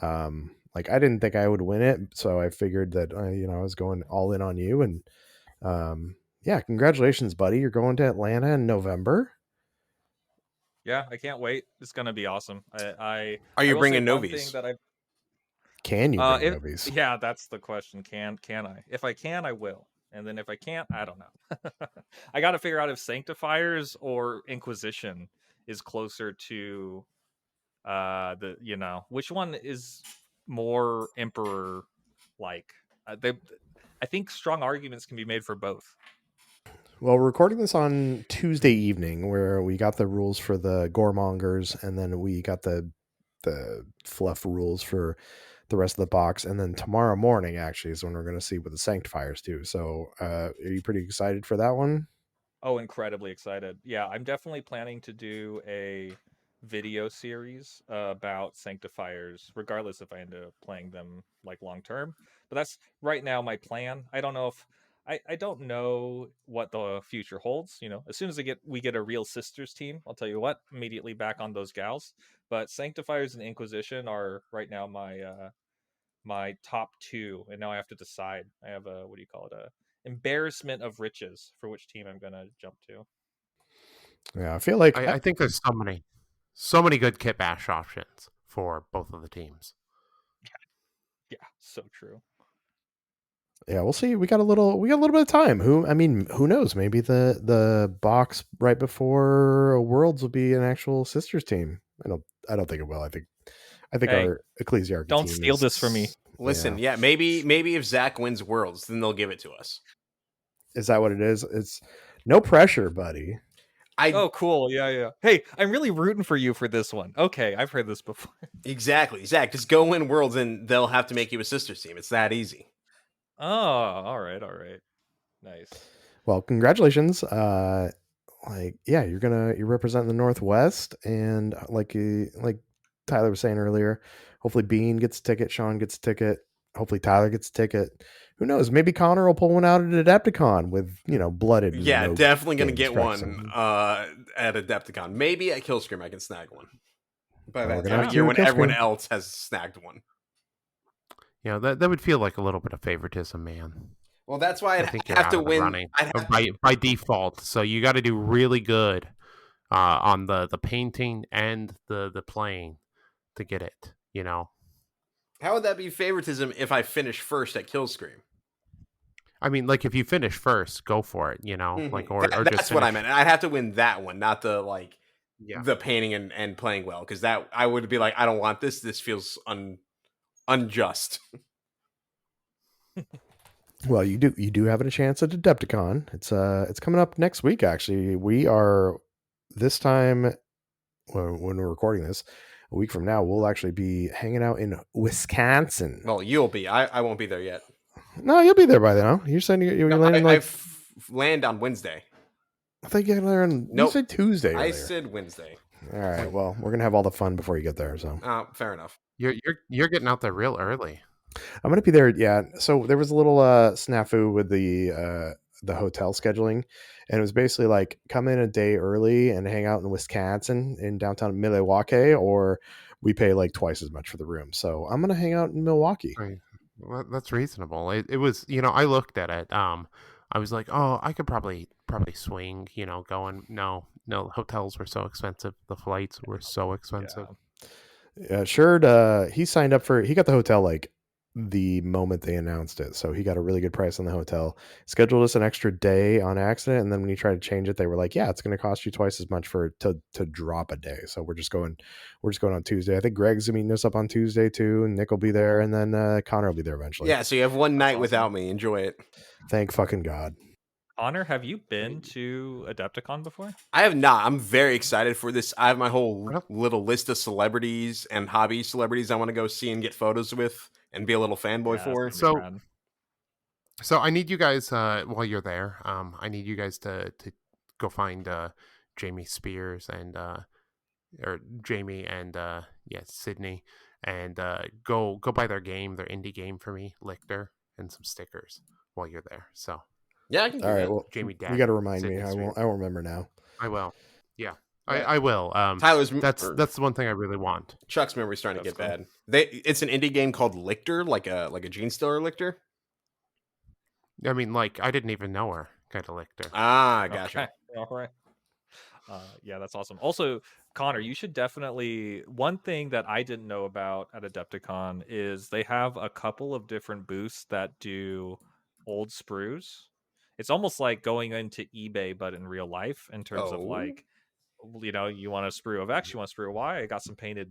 Like I didn't think I would win it, so I figured that I was going all in on you. And yeah, congratulations, buddy. You're going to Atlanta in November. Yeah, I can't wait. It's gonna be awesome. Are I you will bringing say one Novies? thing that I Can you bring Novies? Yeah, that's the question. Can I? If I can, I will. And then if I can't, I don't know. I got to figure out if Sanctifiers or Inquisition is closer to which one is more Emperor like. I think strong arguments can be made for both. Well, we're recording this on Tuesday evening, where we got the rules for the Goremongers, and then we got the fluff rules for the rest of the box, and then tomorrow morning actually is when we're going to see what the Sanctifiers do. So, are you pretty excited for that one? Oh, incredibly excited. Yeah, I'm definitely planning to do a video series about Sanctifiers, regardless if I end up playing them like long term. But that's right now my plan. I don't know if I don't know what the future holds. As soon as we get a real sisters team, I'll tell you what, immediately back on those gals. But Sanctifiers and Inquisition are right now my top 2, and now I have to decide. I have a, what do you call it, a embarrassment of riches for which team I'm gonna jump to. Yeah, I feel like I think there's so many good kit bash options for both of the teams. Yeah, so true. Yeah, we'll see. We got a little bit of time. Who knows? Maybe the box right before Worlds will be an actual sisters team. I don't think it will. I think Hey, our Ecclesiarchy don't team steal this from me. Listen, yeah, maybe if Zach wins Worlds, then they'll give it to us. Is that what it is? It's no pressure, buddy. Oh, cool. Yeah. Hey, I'm really rooting for you for this one. Okay, I've heard this before. Exactly, Zach. Just go win Worlds, and they'll have to make you a sisters team. It's that easy. Oh, all right. Nice. Well, congratulations. You're representing the Northwest, and like Tyler was saying earlier, hopefully Bean gets a ticket, Sean gets a ticket. hopefully Tyler gets a ticket. Who knows? Maybe Connor will pull one out at Adepticon with blooded. Yeah, no definitely gonna game get strikes. one at Adepticon. Maybe at Killscream I can snag one. By We're that gonna time have of to year do when a everyone Killscream. else has snagged one. That would feel like a little bit of favoritism, man. Well, that's why I I'd think you're have out to of the win. running by default. So you got to do really good on the painting and the playing to get it. How would that be favoritism if I finish first at Killscream? I mean, like if you finish first, go for it. Like or That's just what I finish. meant. I'd have to win that one, not the Yeah. the painting and playing well, because that I would be like, I don't want this. This feels unjust. Well, you do have a chance at Adepticon. It's coming up next week. Actually, we are this time when we're recording this. A week from now, we'll actually be hanging out in Wisconsin. Well, you'll be. I won't be there yet. No, you'll be there by now. You're saying you're No, landing I land on Wednesday. I think you're there on. Nope. You said Tuesday. I earlier. said Wednesday. All right. Well, we're gonna have all the fun before you get there. So Fair enough. You're getting out there real early. I'm gonna be there. Yeah. So there was a little snafu with the hotel scheduling, and it was basically like come in a day early and hang out in Wisconsin in downtown Milwaukee, or we pay like twice as much for the room. So I'm gonna hang out in Milwaukee. Right. Well, that's reasonable. It was, I looked at it. I was like, oh, I could probably swing. Going. No, hotels were so expensive. The flights were so expensive. Yeah, sure. He signed up for. He got the hotel like the moment they announced it, so he got a really good price on the hotel. Scheduled us an extra day on accident, and then when he tried to change it, they were like, "Yeah, it's going to cost you twice as much to drop a day." So we're just going on Tuesday. I think Greg's meeting us up on Tuesday too, and Nick will be there, and then Connor will be there eventually. Yeah, so you have one night awesome. without me. Enjoy it. Thank fucking God. Connor, have you been to Adepticon before? I have not. I'm very excited for this. I have my whole little list of celebrities and hobby celebrities I want to go see and get photos with and be a little fanboy for. So I need you guys while you're there. I need you guys to go find Jamie Spears and or Jamie and Sydney, and go buy their indie game for me, Lictor, and some stickers while you're there. So yeah, I can do all right. that. Well, Jamie, you got to remind me. I won't remember now. I will. Yeah, I will. Tyler's that's the one thing I really want. Chuck's memory's starting to get bad. It's an indie game called Lictor, like a Gene Stealer Lictor. I mean, like I didn't even know her. Kind of Lictor. Ah, gotcha. Okay. All right. Yeah, that's awesome. Also, Connor, you should definitely. One thing that I didn't know about at Adepticon is they have a couple of different booths that do old sprues. It's almost like going into eBay, but in real life, in terms of like, you want a sprue of X, you want a sprue of Y. I got some painted,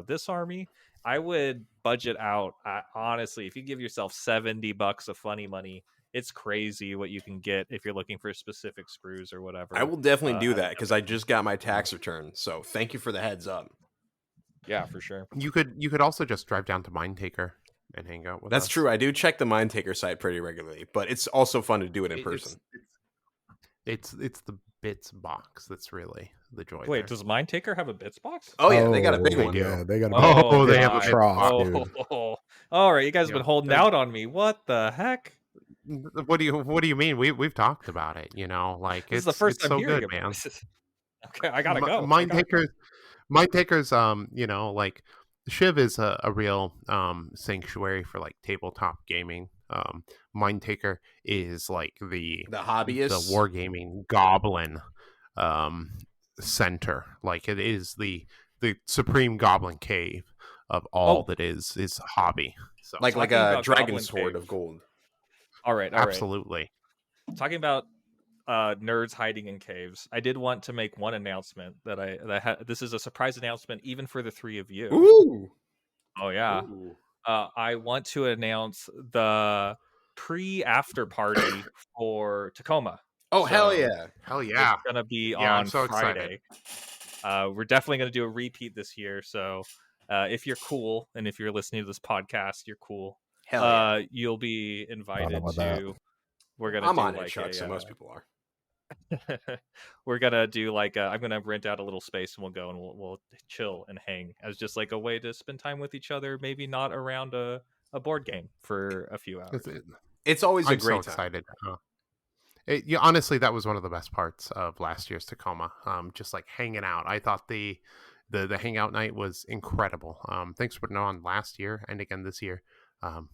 this army. I would budget out. Honestly, if you give yourself $70 of funny money, it's crazy what you can get if you're looking for specific sprues or whatever. I will definitely do that because I just got my tax return. So thank you for the heads up. Yeah, for sure. You could also just drive down to Mindtaker and hang out with us. That's true. I do check the Mindtaker site pretty regularly, but it's also fun to do it in person. It's the bits box that's really the joy. Wait, does Mindtaker have a bits box? Oh yeah, they got a big one. Yeah, they got a they have a trough. All right, you guys have been holding out on me. What the heck? What do you mean? We've talked about it. Like this is the first time so hearing good, about man. this. Okay, I gotta go. Mindtaker's like Shiv is a real sanctuary for like tabletop gaming. Mindtaker is like the hobbyist, the wargaming goblin center. Like it is the supreme goblin cave of all that is hobby. So like a dragon sword of gold. All right, absolutely. Talking about nerds hiding in caves, I did want to make one announcement that this is a surprise announcement even for the three of you. Ooh. Oh yeah. Ooh. I want to announce the pre-after party for Tacoma. Oh, hell yeah. Hell yeah. It's gonna be on so Friday. We're definitely gonna do a repeat this year. So if you're cool and if you're listening to this podcast, you're cool. Hell yeah. You'll be invited to that. We're gonna I'm do on like it, Chuck, so most people are. We're gonna do like I'm gonna rent out a little space and we'll go and we'll chill and hang as just like a way to spend time with each other, maybe not around a board game for a few hours. It's always a I'm great so time. excited. Yeah, honestly, that was one of the best parts of last year's Tacoma. Just like hanging out. I thought the hangout night was incredible. Thanks for putting it on last year and again this year.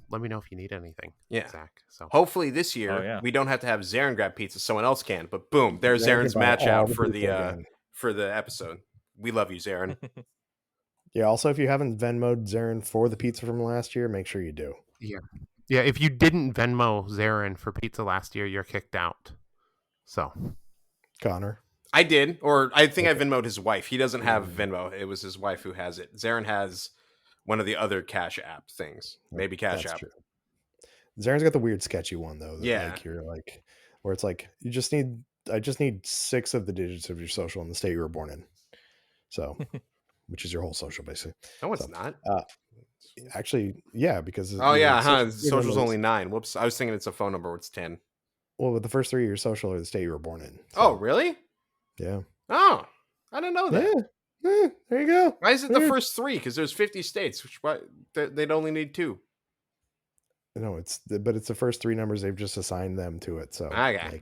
Let me know if you need anything, Yeah. Zach. So Hopefully this year we don't have to have Zarin grab pizza. Someone else can. But boom, there's Zarin's match out for the episode. We love you, Zarin. Yeah. Also, if you haven't Venmo'd Zarin for the pizza from last year, make sure you do. Yeah. If you didn't Venmo Zarin for pizza last year, you're kicked out. So, Connor, I did, or I think I Venmo'd his wife. He doesn't have Venmo. It was his wife who has it. Zarin has one of the other Cash App things. Maybe Cash App. True. Zarin's got the weird sketchy one though. That, yeah. Like you're like, where it's like I just need 6 of the digits of your social in the state you were born in. So, which is your whole social basically. No, it's not. Actually, yeah, because social's only 9. Whoops, I was thinking it's a phone number. It's 10. Well, with the first 3 of your social are the state you were born in. So. Oh, really? Yeah. Oh, I didn't know that. Yeah, there you go. Why is it the first 3? Because there's 50 states. Why they'd only need 2. No, it's the first 3 numbers. They've just assigned them to it. So I got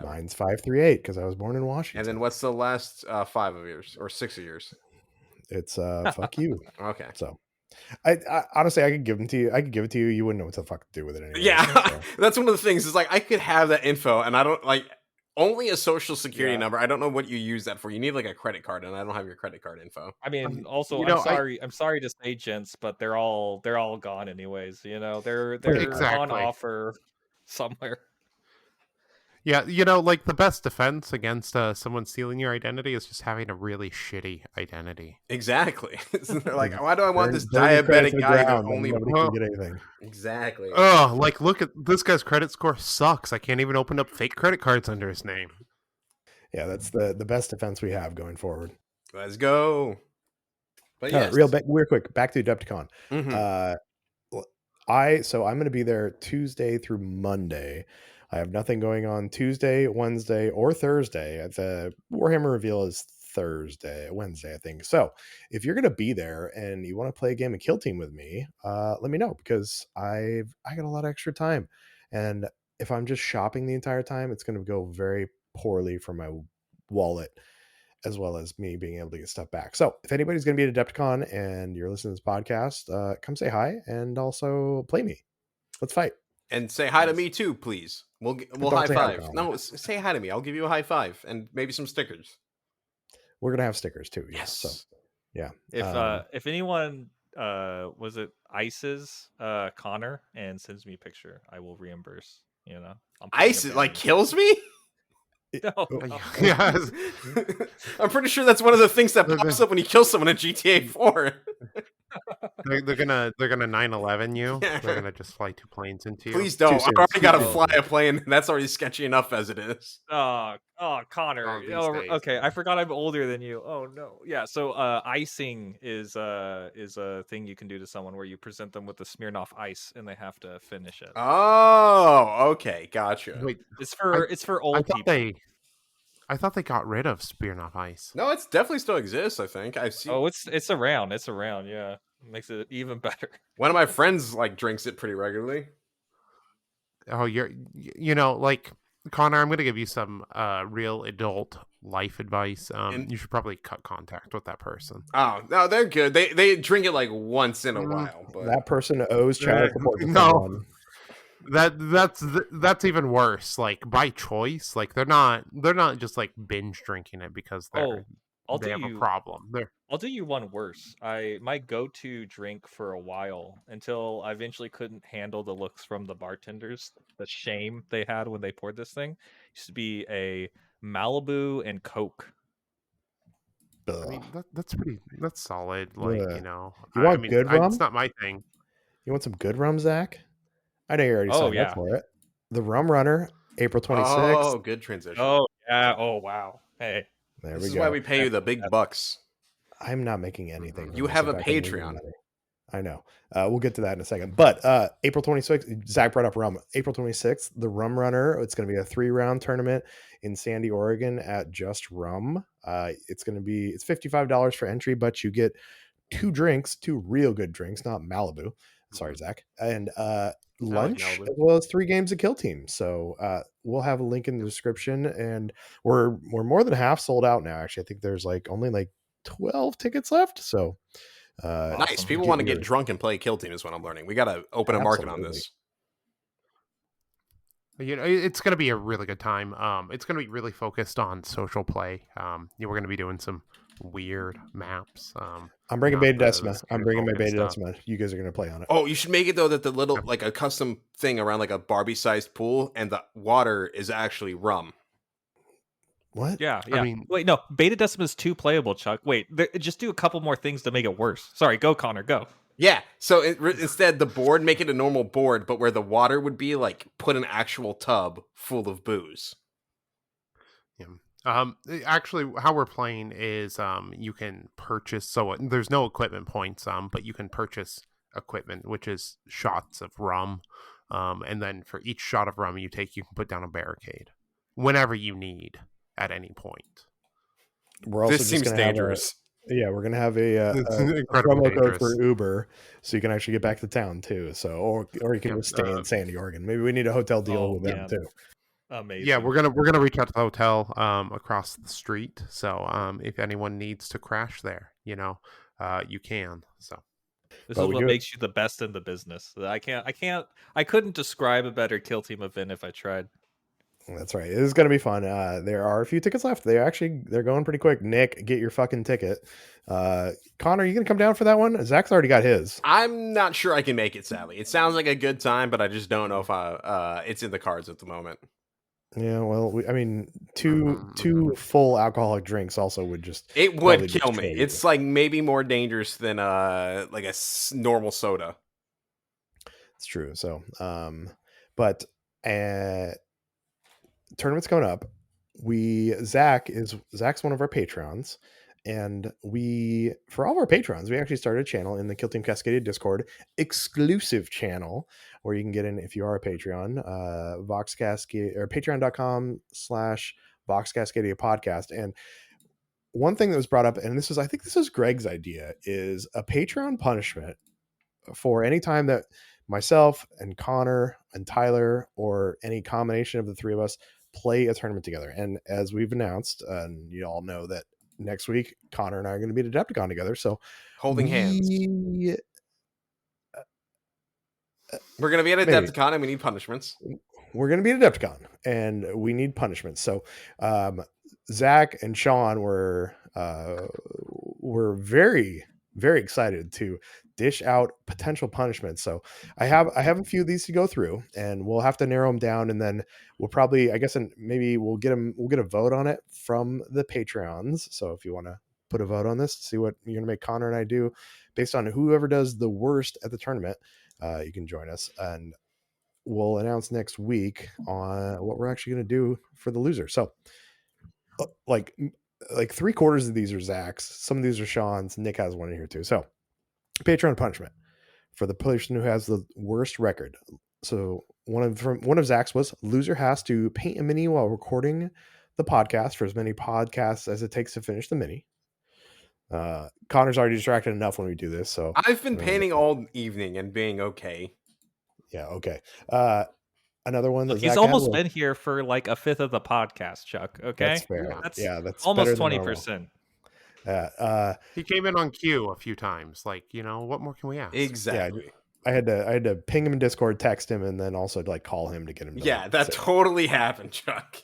mine's 538 because I was born in Washington. And then what's the last 5 of yours or 6 of yours? It's fuck you. Okay. So I honestly I could give them to you. I could give it to you. You wouldn't know what the fuck to do with it anyway. Yeah, so. That's one of the things. Is like I could have that info, and I don't like only a social security number. I don't know what you use that for. You need like a credit card, and I don't have your credit card info. I mean, also, I'm sorry to say, gents, but they're all gone anyways. You know, they're on offer somewhere. Yeah, you know, like the best defense against someone stealing your identity is just having a really shitty identity. Exactly. Like, why do I want this diabetic guy to only get anything? Exactly. Oh, like look at this guy's credit score sucks. I can't even open up fake credit cards under his name. Yeah, that's the best defense we have going forward. Let's go. But yes. Real quick, back to Adepticon. Mm-hmm. I'm going to be there Tuesday through Monday. I have nothing going on Tuesday, Wednesday, or Thursday. The Warhammer reveal is Wednesday, I think. So if you're going to be there and you want to play a game of Kill Team with me, let me know because I got a lot of extra time. And if I'm just shopping the entire time, it's going to go very poorly for my wallet as well as me being able to get stuff back. So if anybody's going to be at Adepticon and you're listening to this podcast, come say hi and also play me. Let's fight. And say hi to me too, please. We'll high five. No, say hi to me. I'll give you a high five and maybe some stickers. We're gonna have stickers too. Yeah. Yes. So yeah. If anyone was it ICE's Connor and sends me a picture, I will reimburse. You know, ICE like kills me. No. Yeah. I'm pretty sure that's one of the things that pops up when you kill someone in GTA 4. They're gonna 9/11 you. Yeah. They're gonna just fly 2 planes into you. Please don't. I already got to fly a plane. And that's already sketchy enough as it is. Connor. Okay, I forgot I'm older than you. Oh no. Yeah. So icing is a thing you can do to someone where you present them with a Smirnoff Ice and they have to finish it. Oh, okay, gotcha. Wait, it's for old people. I thought they got rid of Smirnoff Ice. No, it's definitely still exists. I think I've seen. Oh, it's around. It's around. Yeah, makes it even better. One of my friends drinks it pretty regularly. Oh, you know, like Connor, I'm gonna give you some real adult life advice. You should probably cut contact with that person. Oh no, they're good. They drink it like once in a while. But that person owes child support. No. That's even worse. Like by choice, like they're not just like binge drinking it because they have a problem. I'll do you one worse. My go-to drink for a while until I eventually couldn't handle the looks from the bartenders, the shame they had when they poured this thing, used to be a Malibu and Coke. I mean, that's solid. Like, you know, you want good rum? It's not my thing. You want some good rum, Zach? I know you already signed up for it. The Rum Runner, April 26th. Oh, good transition. Oh, yeah. Oh, wow. Hey. There this we is go. Why we pay you the big bucks. I'm not making anything. You have a Patreon. I know. We'll get to that in a second. But April 26th, Zach brought up rum. April 26th, the Rum Runner. It's going to be a 3-round tournament in Sandy, Oregon at Just Rum. It's $55 for entry, but you get two real good drinks, not Malibu. Sorry, Zach. And lunch, Malibu. as well as 3 games of Kill Team. So we'll have a link in the description, and we're more than half sold out now. Actually, I think there's only 12 tickets left. So Nice. Awesome. People want to get drunk and play Kill Team is what I'm learning. We got to open a market on Absolutely. this. It's going to be a really good time. It's going to be really focused on social play. We're going to be doing some weird maps. I'm bringing not Beta the Decima. I'm bringing my standard Beta stuff. Decima. You guys are going to play on it. Oh, you should make it though that the little a custom thing around a Barbie-sized pool, and the water is actually rum. What? Yeah. I mean, Wait, no. Beta Decima is 2 playable, Chuck. Wait, just do a couple more things to make it worse. Sorry, go, Connor, go. Yeah. So instead, the board, make it a normal board, but where the water would be, put an actual tub full of booze. actually, how we're playing is you can purchase. So there's no equipment points, but you can purchase equipment, which is shots of rum, and then for each shot of rum you take, you can put down a barricade whenever you need at any point. We're also This just seems going to have dangerous. we're gonna have a It's a incredibly promo code for dangerous. Uber, so you can actually get back to town too. So, or you can Yeah, just stay in Sandy, Oregon. Maybe we need a hotel deal Oh, with them man. too. Amazing. Yeah, we're gonna reach out to the hotel across the street. So if anyone needs to crash there, you can. So This But is we what do it- makes you the best in the business. I couldn't describe a better Kill Team event if I tried. That's right. It is going to be fun. There are a few tickets left. They're going pretty quick. Nick, get your fucking ticket. Connor, you gonna come down for that one? Zach's already got his. I'm not sure I can make it, sadly. It sounds like a good time, but I just don't know if it's in the cards at the moment. Yeah, well, two full alcoholic drinks also would just It probably would kill me. destroy you. It's maybe more dangerous than normal soda. It's true. So, but tournament's coming up. Zach's one of our patrons, and for all of our patrons, we actually started a channel in the Kill Team Cascadia Discord, exclusive channel where you can get in if you are a Patreon, Vox Cascadia or patreon.com/Vox Cascadia podcast. And one thing that was brought up, and I think this is Greg's idea, is a Patreon punishment for any time that myself and Connor and Tyler, or any combination of the 3 of us, play a tournament together. And as we've announced, and you all know that next week Connor and I are going to be at Adepticon together, so Holding hands. We're going to be at maybe. Adepticon and we need punishments. We're going to be at Adepticon and we need punishments. So Zach and Sean were very, very excited to dish out potential punishments. So I have a few of these to go through, and we'll have to narrow them down, and then we'll probably, I guess, and maybe we'll get a vote on it from the Patreons. So if you want to put a vote on this, see what you're going to make Connor and I do based on whoever does the worst at the tournament, you can join us, and we'll announce next week on what we're actually going to do for the loser. So like 3/4 of these are Zach's, some of these are Sean's, Nick has one in here too. So Patreon punishment for the person who has the worst record. So one of Zach's was, loser has to paint a mini while recording the podcast for as many podcasts as it takes to finish the mini. Connor's already distracted enough when we do this, so I've been painting all evening and being okay. Yeah, okay. Another one that He's Zach almost had was, been here for like a fifth of the podcast, Chuck. Okay, that's fair. That's That's almost better than 20%. he came in on cue a few times. What more can we ask? Exactly. Yeah, I had to ping him in Discord, text him, and then also call him to get him. Yeah, that totally happened, Chuck.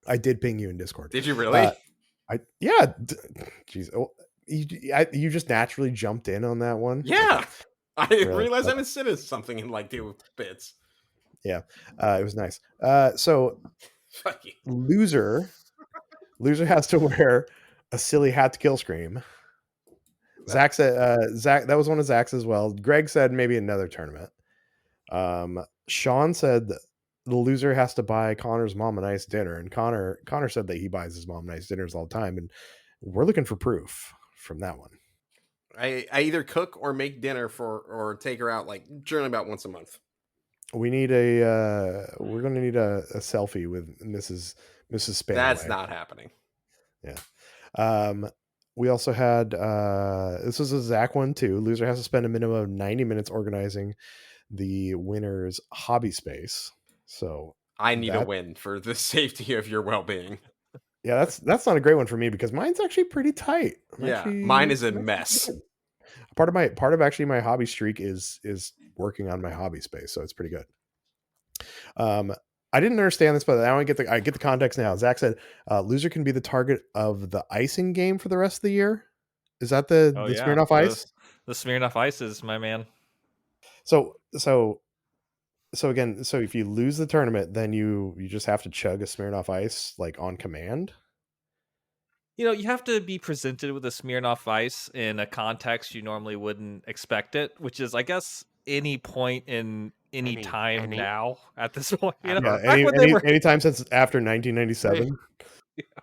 I did ping you in Discord. Did you really? Jeez, you just naturally jumped in on that one. Yeah, Okay. I realized I was sitting something and deal with bits. Yeah, it was nice. So Fuck you. loser has to wear a silly hat to kill scream. Zach said, Zach, that was one of Zach's as well. Greg said maybe another tournament. Sean said the loser has to buy Connor's mom a nice dinner, and Connor said that he buys his mom nice dinners all the time, and we're looking for proof from that one. I either cook or make dinner or take her out generally about once a month. We need we're gonna need a selfie with Mrs. Spanaway. That's not happening. Yeah. We also had this was a Zack one too. Loser has to spend a minimum of 90 minutes organizing the winner's hobby space. So I need a that win for the safety of your well-being. yeah, that's not a great one for me because mine's actually pretty tight. Yeah, mine is a I'm actually mess. good. Part of actually my hobby streak is working on my hobby space, so it's pretty good. I didn't understand this, but now I get the context now. Zach said loser can be the target of the icing game for the rest of the year. Is that the Oh yeah, Smirnoff Ice? the Smirnoff Ices, my man. So again, so if you lose the tournament, then you just have to chug a Smirnoff Ice like on command. You know, you have to be presented with a Smirnoff Ice in a context you normally wouldn't expect it, which is, I guess, any point in any time now at this point. You know, Yeah, back when they were anytime since after 1997.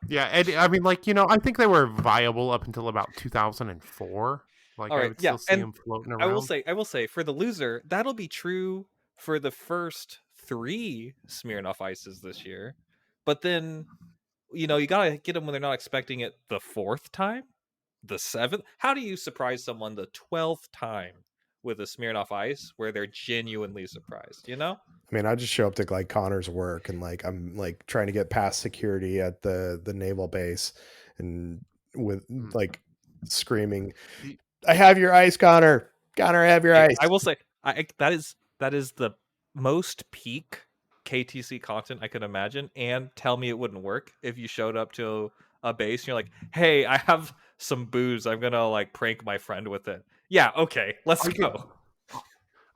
Yeah, and I mean, like, you know, I think they were viable up until about 2004. Like, all I right, would yeah, still see and them floating I around. will say, for the loser, that'll be true for the first 3 Smirnoff Ices this year, but then you know you gotta get them when they're not expecting it the 4th time, the 7th. How do you surprise someone the 12th time with a Smirnoff Ice where they're genuinely surprised? You know. I mean, I just show up to like Connor's work and like I'm like trying to get past security at the naval base and with like screaming, Y- "I have your ice, Connor! Connor, I have your Hey, ice!" I will say, that is the most peak KTC content I could imagine. And tell me it wouldn't work if you showed up to a base and you're like, "Hey, I have some booze. I'm gonna like prank my friend with it." Yeah, okay, let's I could, go.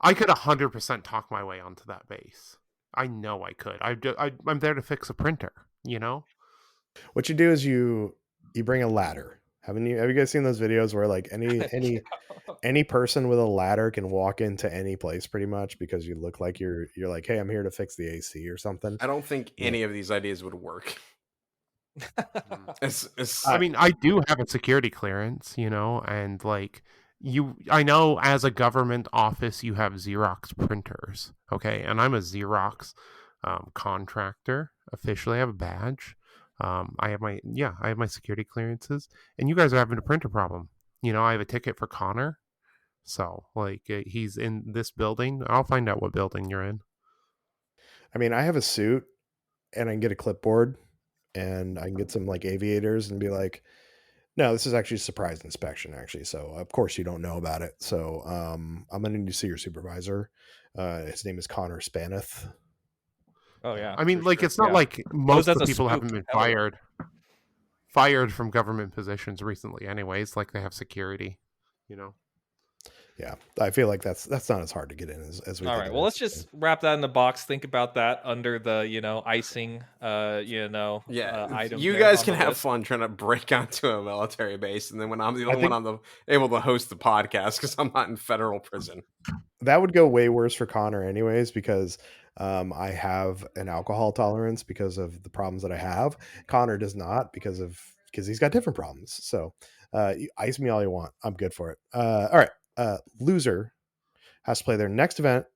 I could 100% talk my way onto that base. I know I could. I'm there to fix a printer. You know. What you do is you bring a ladder. Have you guys seen those videos where like any person with a ladder can walk into any place pretty much because you look like you're like, "Hey, I'm here to fix the AC or something." I don't think Yeah. any of these ideas would work. I mean, I do have a security clearance, you know, and like I know as a government office you have Xerox printers, okay, and I'm a Xerox contractor. Officially, I have a badge. I have my security clearances, and you guys are having a printer problem. You know, I have a ticket for Connor, so like he's in this building. I'll find out what building you're in. I mean, I have a suit and I can get a clipboard and I can get some like aviators and be like, "No, this is actually a surprise inspection, actually. So of course you don't know about it. So I'm gonna need to see your supervisor. His name is Connor Spaneth." Oh yeah, I mean, for like sure. it's not Yeah. like Pose most as of a the people spook. haven't been Hell yeah. fired from government positions recently anyways, like they have security, you know. Yeah, I feel like that's not as hard to get in as we All think right. it Well, let's is. just wrap that in the box. Think about that under the, icing, Yeah, item you there guys on can the have list. fun trying to break onto a military base, and then when I'm the I only one think able to host the podcast because I'm not in federal prison. that would go way worse for Connor anyways because I have an alcohol tolerance because of the problems that I have. Connor does not because he's got different problems. So you ice me all you want. I'm good for it. All right. Loser has to play their next event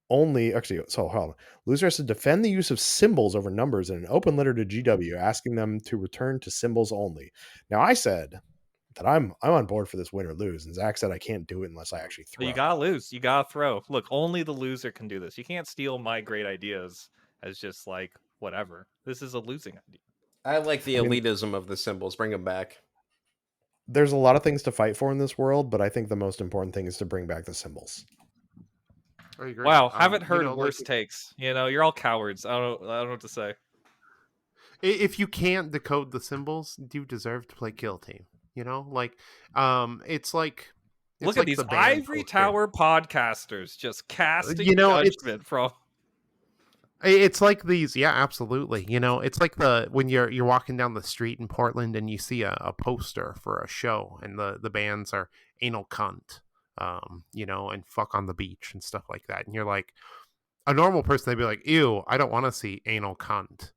only. Actually, so hold on. Loser has to defend the use of symbols over numbers in an open letter to GW, asking them to return to symbols only. Now, I said that I'm on board for this win or lose, and Zach said I can't do it unless I actually But you throw. gotta lose. You gotta throw. Look, only the loser can do this. You can't steal my great ideas as just like whatever. This is a losing idea. I like the I mean, elitism of the symbols. Bring them back. there's a lot of things to fight for in this world, but I think the most important thing is to bring back the symbols. I agree. Wow, haven't You heard know, like worse takes. You're all cowards. I don't know what to say. if you can't decode the symbols, you deserve to play kill team, you know? Like it's like Look at these the band ivory poster. tower podcasters just casting You know, judgment from. it's like these, yeah, absolutely. You know, it's like when you're walking down the street in Portland and you see a poster for a show, and the bands are anal cunt, you know, and fuck on the beach and stuff like that, and you're like, a normal person, they'd be like, ew, I don't want to see anal cunt.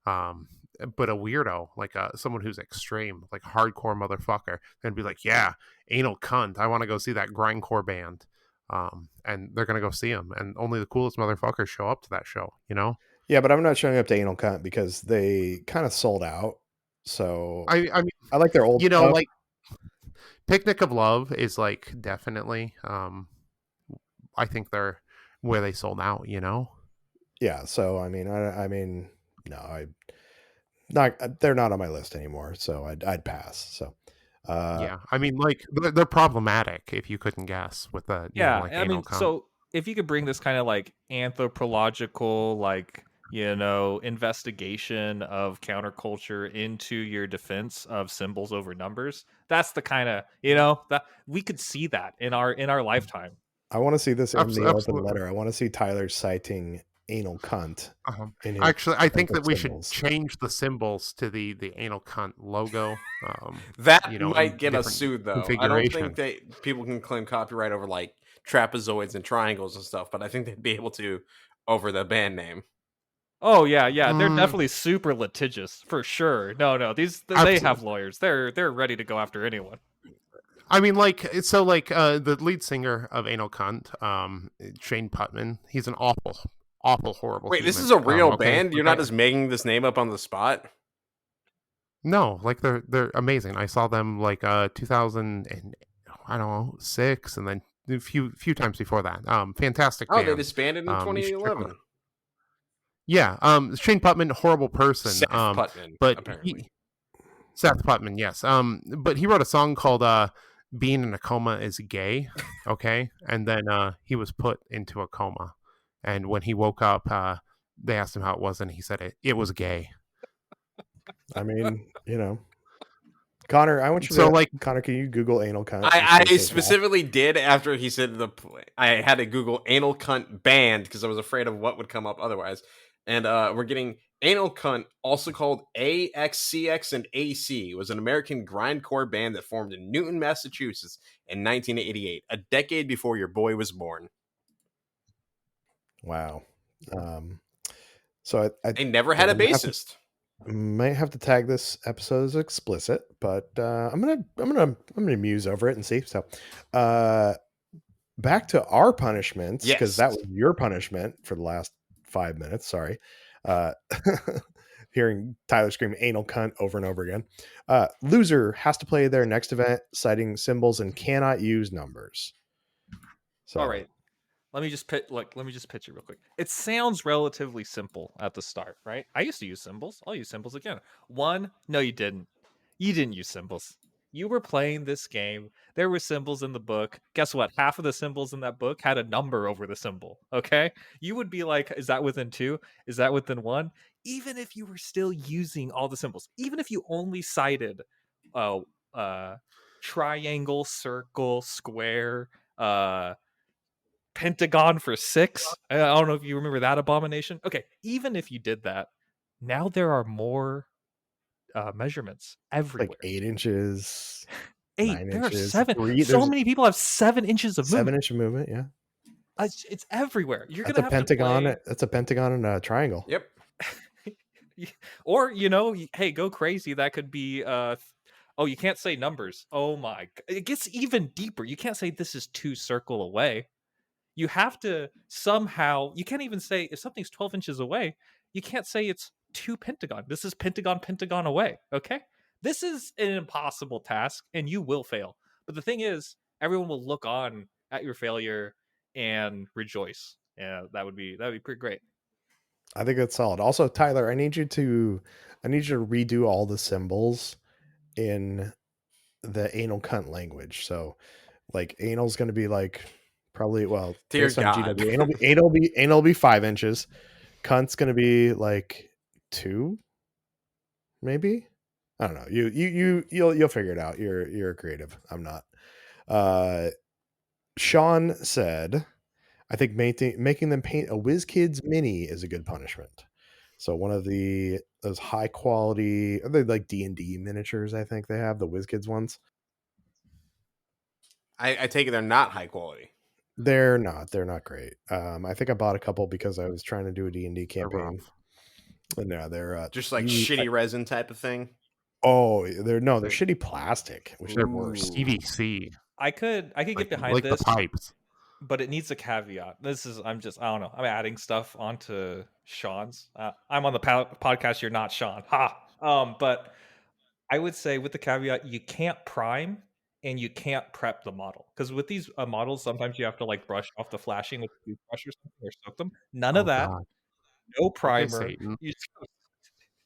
But a weirdo, like someone who's extreme, like hardcore motherfucker, then be like, yeah, anal cunt. I want to go see that grindcore band. And they're gonna go see him, and only the coolest motherfuckers show up to that show, you know. Yeah, but I'm not showing up to Anal Cunt because they kind of sold out. So I mean, I like their old you know, stuff. like Picnic of Love is like definitely. I think they're where they sold out. Yeah. So I mean, no, they're not on my list anymore. So I'd pass. So, Yeah, I mean, like they're problematic if you couldn't guess with the Yeah, like I anal mean, cunt. so if you could bring this kind of like anthropological, like, investigation of counterculture into your defense of symbols over numbers, that's the kind of, that we could see that in our lifetime. I want to see this in the open Absolutely. letter. I want to see Tyler citing anal cunt Uh-huh. in his Actually, I think defense of that we should symbols. change the symbols to the anal cunt logo. That In might get us different sued, though. I don't think configuration. that people can claim copyright over like trapezoids and triangles and stuff, but I think they'd be able to over the band name. Oh yeah, yeah, they're Mm, definitely super litigious for sure. No, they have absolutely. lawyers. They're ready to go after anyone. I mean, like, so, like, the lead singer of Anal Cunt, Shane Putman, he's an awful, awful, horrible Wait, this is human. a real Okay, band? You're not just making this name up on the spot? no, like they're amazing. I saw them like 2000 and I don't know 6, and then a few times before that. Fantastic Oh, they band. disbanded in You should check them out. 2011. Yeah, Shane Putman, horrible person. Seth Putman, But apparently. Seth Putman, yes. But he wrote a song called "Being in a Coma is Gay." Okay, and then he was put into a coma, and when he woke up, they asked him how it was, and he said it was gay. I mean, Connor, I want you So to like, Connor. Can you Google anal cunt? and see I if there's that? specifically did after he said I had to Google anal cunt band because I was afraid of what would come up otherwise. And we're getting anal cunt, also called AXCX and AC, was an American grindcore band that formed in Newton, Massachusetts in 1988, a decade before your boy was born. Wow. So I They never had a I'm gonna bassist. might have to tag this episode as explicit, but I'm gonna muse over it and see. So, back to our punishments, because Yes. that was your punishment for the last 5 minutes. Sorry, uh, hearing Tyler scream "anal cunt" over and over again. Loser has to play their next event citing symbols and cannot use numbers. So, All right. Let me just pitch it real quick. It sounds relatively simple at the start, right? I used to use symbols. I'll use symbols again. One, no, you didn't. You didn't use symbols. You were playing this game. There were symbols in the book. Guess what? Half of the symbols in that book had a number over the symbol. Okay? You would be like, is that within 2? Is that within 1? Even if you were still using all the symbols, even if you only cited uh triangle, circle, square, pentagon for 6. I don't know if you remember that abomination. Okay, even if you did that, now there are more measurements everywhere. like 8 inches, 8. 9 There are inches, 7. 3. So There's many people have 7 inches of movement. 7-inch movement. Yeah, It's everywhere. You're that's gonna a have pentagon. to play. That's a pentagon and a triangle. Yep. Or hey, go crazy. That could be oh, you can't say numbers. Oh my, it gets even deeper. You can't say this is 2 circle away. You have to somehow, you can't even say if something's 12 inches away, you can't say it's 2 pentagon. This is pentagon away. Okay. This is an impossible task and you will fail. But the thing is, everyone will look on at your failure and rejoice. Yeah, that would be pretty great. I think that's solid. Also, Tyler, I need you to redo all the symbols in the anal cunt language. So, like, anal's going to be like probably Dear based on God. GW, anal be 5 inches. Cunt's going to be like 2, maybe. I don't know. You'll figure it out. You're creative. I'm not. Sean said, I think making them paint a WizKids mini is a good punishment. So one of those high quality, are they like D&D miniatures? I think they have the WizKids ones. I take it they're not high quality. They're not great. I think I bought a couple because I was trying to do a D&D campaign. But no, they're Just like shitty resin type of thing. Oh, they're shitty plastic, which they're is worse. CVC. I could get behind like this, the pipes. but it needs a caveat. I don't know. I'm adding stuff onto Sean's. I'm on the podcast. You're not Sean. Ha. But I would say with the caveat, you can't prime and you can't prep the model because with these models, sometimes you have to like brush off the flashing with a toothbrush or something or soak them. None of Oh that. God. No Okay, primer. Satan. You just go,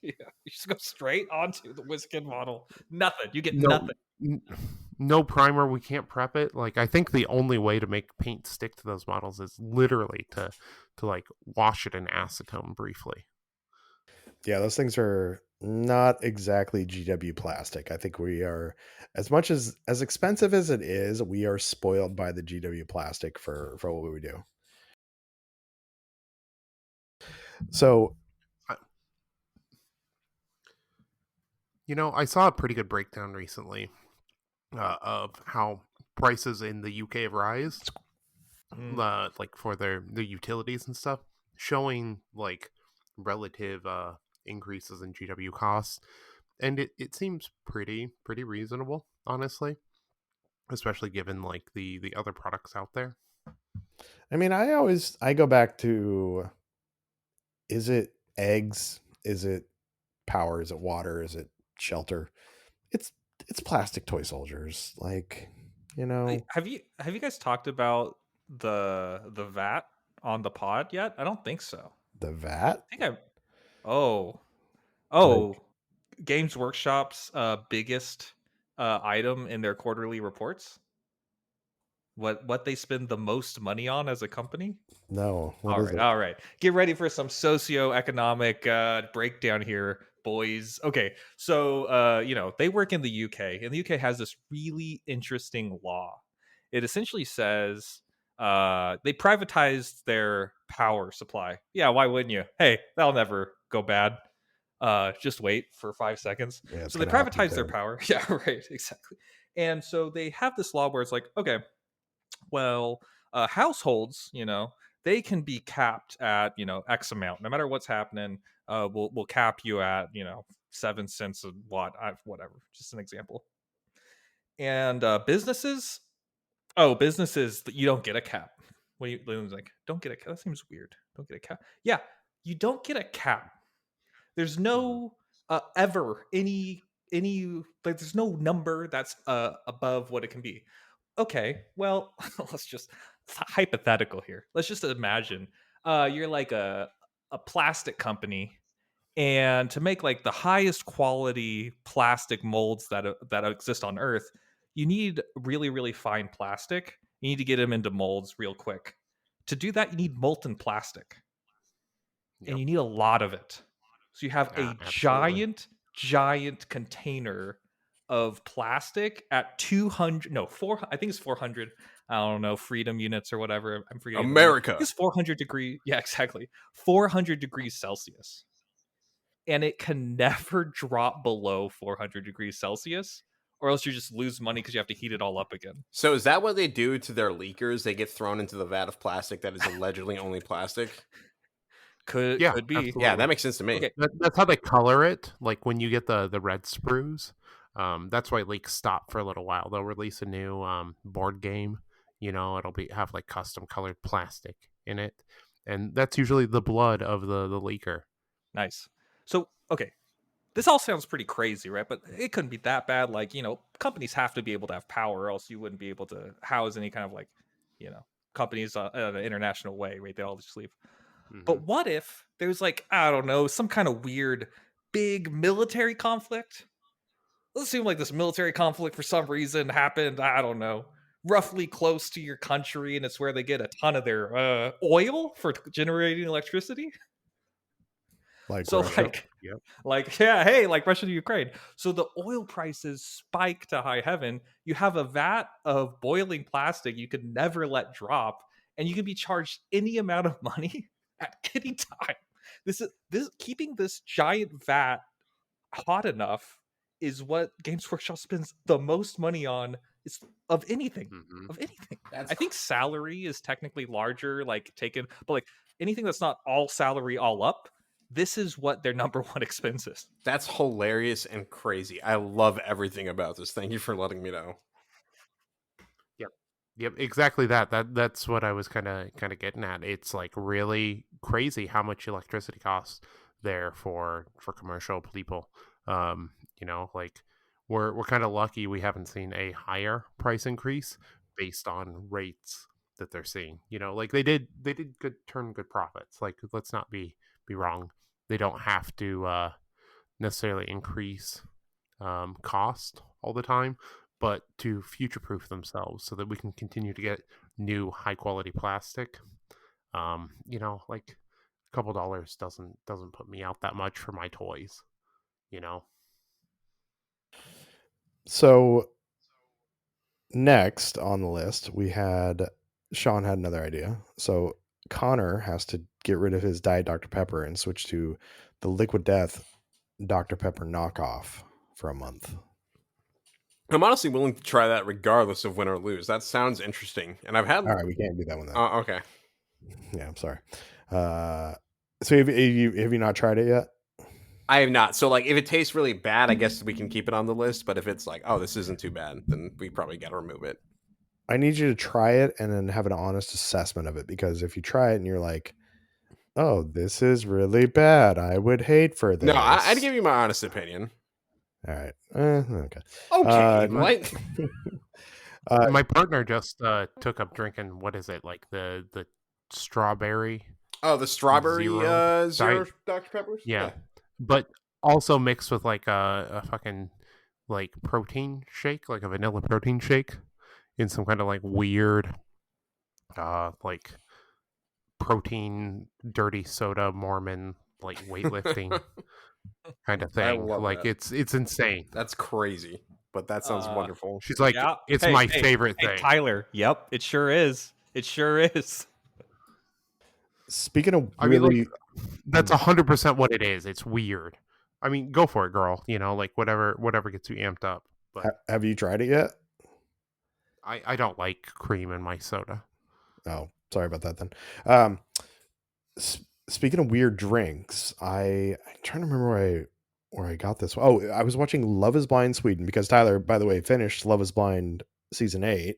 yeah, you just go straight onto the Whiskin model. Nothing. You get No, nothing. no primer. We can't prep it. Like, I think the only way to make paint stick to those models is literally to like wash it in acetone briefly. Yeah, those things are not exactly GW plastic. I think we are, as much as expensive as it is, we are spoiled by the GW plastic for what we do. So, You know, I saw a pretty good breakdown recently of how prices in the UK have rised, like for their utilities and stuff, showing like relative increases in GW costs, and it seems pretty reasonable, honestly, especially given like the other products out there. I mean, I go back to, is it eggs? Is it power? Is it water? Is it shelter? It's it's plastic toy soldiers. Like, you know, Have you guys talked about the VAT on the pod yet? I don't think so. the vat. I think I oh Like, oh Games Workshop's biggest item in their quarterly reports. What they spend the most money on as a company? no, what All is right, it? all right. Get ready for some socioeconomic breakdown here, boys. Okay, so they work in the UK, and the UK has this really interesting law. It essentially says they privatized their power supply. Yeah, why wouldn't you? Hey, that'll never go bad. Just wait for 5 seconds. Yeah, it's So they gonna happen privatize their soon. power. Yeah, right, exactly. And so they have this law where it's like, okay, well, households, they can be capped at X amount, no matter what's happening. We'll cap you at 7 cents a watt, whatever. Just an example. And businesses, you don't get a cap. When you like, don't get a cap. That seems weird. Don't get a cap. Yeah, you don't get a cap. There's Mhm. no ever any like there's no number that's above what it can be. Okay, well, let's just it's hypothetical here. Let's just imagine you're like a plastic company, and to make like the highest quality plastic molds that exist on Earth, you need really really fine plastic. You need to get them into molds real quick. To do that, you need molten plastic, and Yep. you need a lot of it. So you have a Absolutely. giant container of plastic at 200, no, 4, I think it's 400, I don't know, freedom units or whatever. I'm forgetting the number. I think America. it's 400 degree. Yeah, exactly. 400 degrees Celsius. And it can never drop below 400 degrees Celsius, or else you just lose money because you have to heat it all up again. So is that what they do to their leakers? They get thrown into the vat of plastic that is allegedly only plastic? Yeah, Could be. Yeah, that absolutely. makes sense to me. Okay. That's how they color it. Like when you get the red sprues, that's why leaks stop for a little while. They'll release a new board game. You know, it'll have like custom colored plastic in it, and that's usually the blood of the leaker. Nice. So, okay, this all sounds pretty crazy, right? But it couldn't be that bad. Like, companies have to be able to have power, or else you wouldn't be able to house any kind of like, you know, companies in an international way, right? They all just leave. Hmm. But what if there's like, I don't know, some kind of weird big military conflict? Let's assume like this military conflict for some reason happened, I don't know, roughly close to your country, and it's where they get a ton of their oil for generating electricity. Like So Russia. Yep. like yeah, hey, like Russia to Ukraine. So the oil prices spike to high heaven. You have a vat of boiling plastic you could never let drop, and you can be charged any amount of money at any time. This keeping this giant vat hot enough is what Games Workshop spends the most money on is of anything. Hmm. Of anything. That's I think salary is technically larger, like taken, but like anything that's not all salary all up, this is what their number one expense is. that's hilarious and crazy. I love everything about this. Thank you for letting me know. Yep. Yep. Exactly that. That's what I was kind of getting at. It's like really crazy how much electricity costs there for commercial people. You know, like we're kind of lucky we haven't seen a higher price increase based on rates that they're seeing. Like they did turn good profits. Like, let's not be wrong. They don't have to necessarily increase cost all the time, but to future proof themselves so that we can continue to get new high quality plastic. Like a couple dollars doesn't put me out that much for my toys. So next on the list, Sean had another idea. So Connor has to get rid of his Diet Dr. Pepper and switch to the Liquid Death Dr. Pepper knockoff for a month. I'm honestly willing to try that regardless of win or lose. That sounds interesting. And I've had... All right, we can't do that one then. Okay. Yeah, I'm sorry. So have you not tried it yet? I have not. So, like, if it tastes really bad, I guess we can keep it on the list. But if it's like, oh, this isn't too bad, then we probably got to remove it. I need you to try it and then have an honest assessment of it, because if you try it and you're like, oh, this is really bad, I would hate for this. No, I'd give you my honest opinion. All right. Okay. Okay. What? My partner just took up drinking, what is it, like the strawberry? Oh, the strawberry zero Dr. Peppers? Yeah. But also mixed with like a fucking like protein shake, like a vanilla protein shake in some kind of like weird like protein dirty soda Mormon like weightlifting kind of thing. Like that. It's insane. That's crazy. But that sounds wonderful. She's like, yeah. It's my favorite thing. Tyler, yep, it sure is. It sure is. Speaking of really... that's 100% what it is. It's weird. I mean, go for it, girl. Like whatever gets you amped up. But have you tried it yet? I don't like cream in my soda. Oh, sorry about that then. Speaking of weird drinks, I'm trying to remember where I got this. Oh, I was watching Love is Blind Sweden, because Tyler, by the way, finished Love is Blind season 8.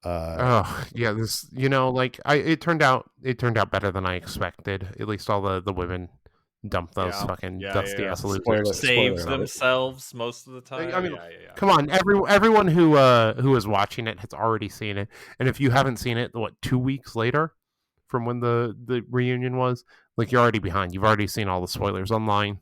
Yeah, this, like it turned out better than I expected. At least all the women dump those fucking dusty ass losers. Saves themselves most of the time. I mean, come on, everyone who is watching it has already seen it, and if you haven't seen it, 2 weeks later from when the reunion was, like, you're already behind. You've already seen all the spoilers online.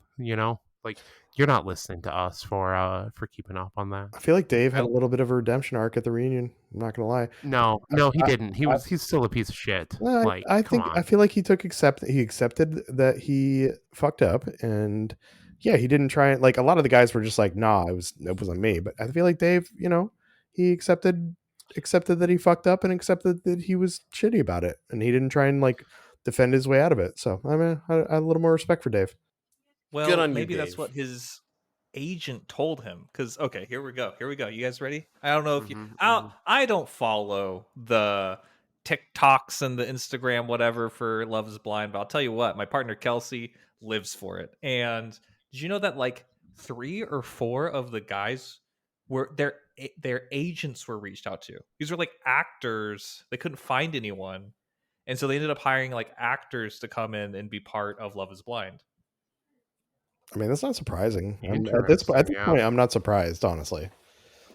Like, you're not listening to us for keeping up on that. I feel like Dave had a little bit of a redemption arc at the reunion. I'm not gonna lie. No, he didn't. He's still a piece of shit. I feel like he accepted that he fucked up, and yeah, he didn't try it. Like, a lot of the guys were just like, nah, it wasn't me. But I feel like Dave, he accepted that he fucked up and accepted that he was shitty about it, and he didn't try and like defend his way out of it. So I mean, I have a little more respect for Dave. Well, maybe that's what his agent told him. Because, okay, here we go. You guys ready? I don't know if I don't follow the TikToks and the Instagram, whatever, for Love is Blind. But I'll tell you what, my partner Kelsey lives for it. And did you know that like 3 or 4 of the guys were their agents were reached out to? These were like actors. They couldn't find anyone. And so they ended up hiring like actors to come in and be part of Love is Blind. I mean, that's not surprising. At this point, I'm not surprised, honestly.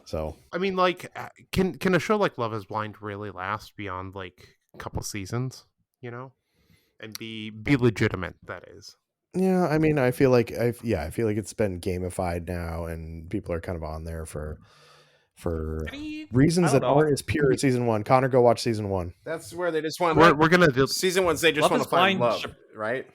So, I mean, like, can a show like Love is Blind really last beyond like a couple seasons, and be legitimate? That is. Yeah, I mean, I feel like it's been gamified now, and people are kind of on there for reasons that aren't as pure as season 1. Connor, go watch season 1. That's where they just want. We're gonna do season 1. They just want to find love, right?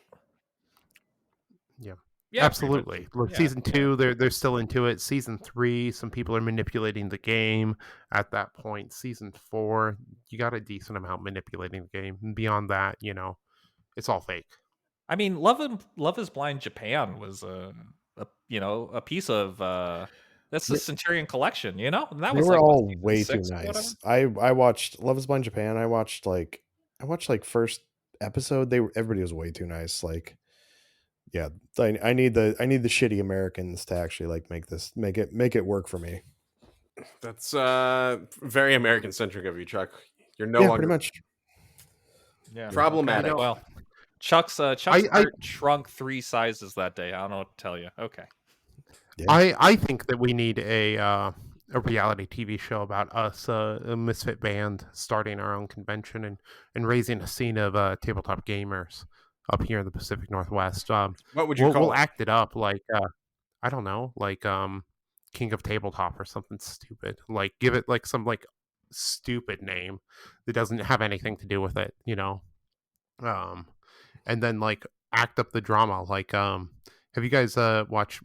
Yeah, absolutely. Look, season 2, they're still into it. Season 3, some people are manipulating the game at that point. Season 4, you got a decent amount manipulating the game. And beyond that, it's all fake. I mean, Love is Blind Japan was a piece of that's the Centurion collection, and that they was were all way too nice. I watched Love is Blind Japan. I watched like first episode. Everybody was way too nice. Like, yeah, I need the shitty Americans to actually like make it work for me. That's very American centric of you, Chuck. You're no longer pretty much problematic. Well, Chuck's shirt shrunk 3 sizes that day. I don't know what to tell you. Okay. I think that we need a reality TV show about us, a misfit band, starting our own convention and raising a scene of tabletop gamers up here in the Pacific Northwest. What would you call We'll it? act it up like I don't know, like King of Tabletop or something stupid. Like give it like some like stupid name that doesn't have anything to do with it, you know. And then like act up the drama. Like have you guys watched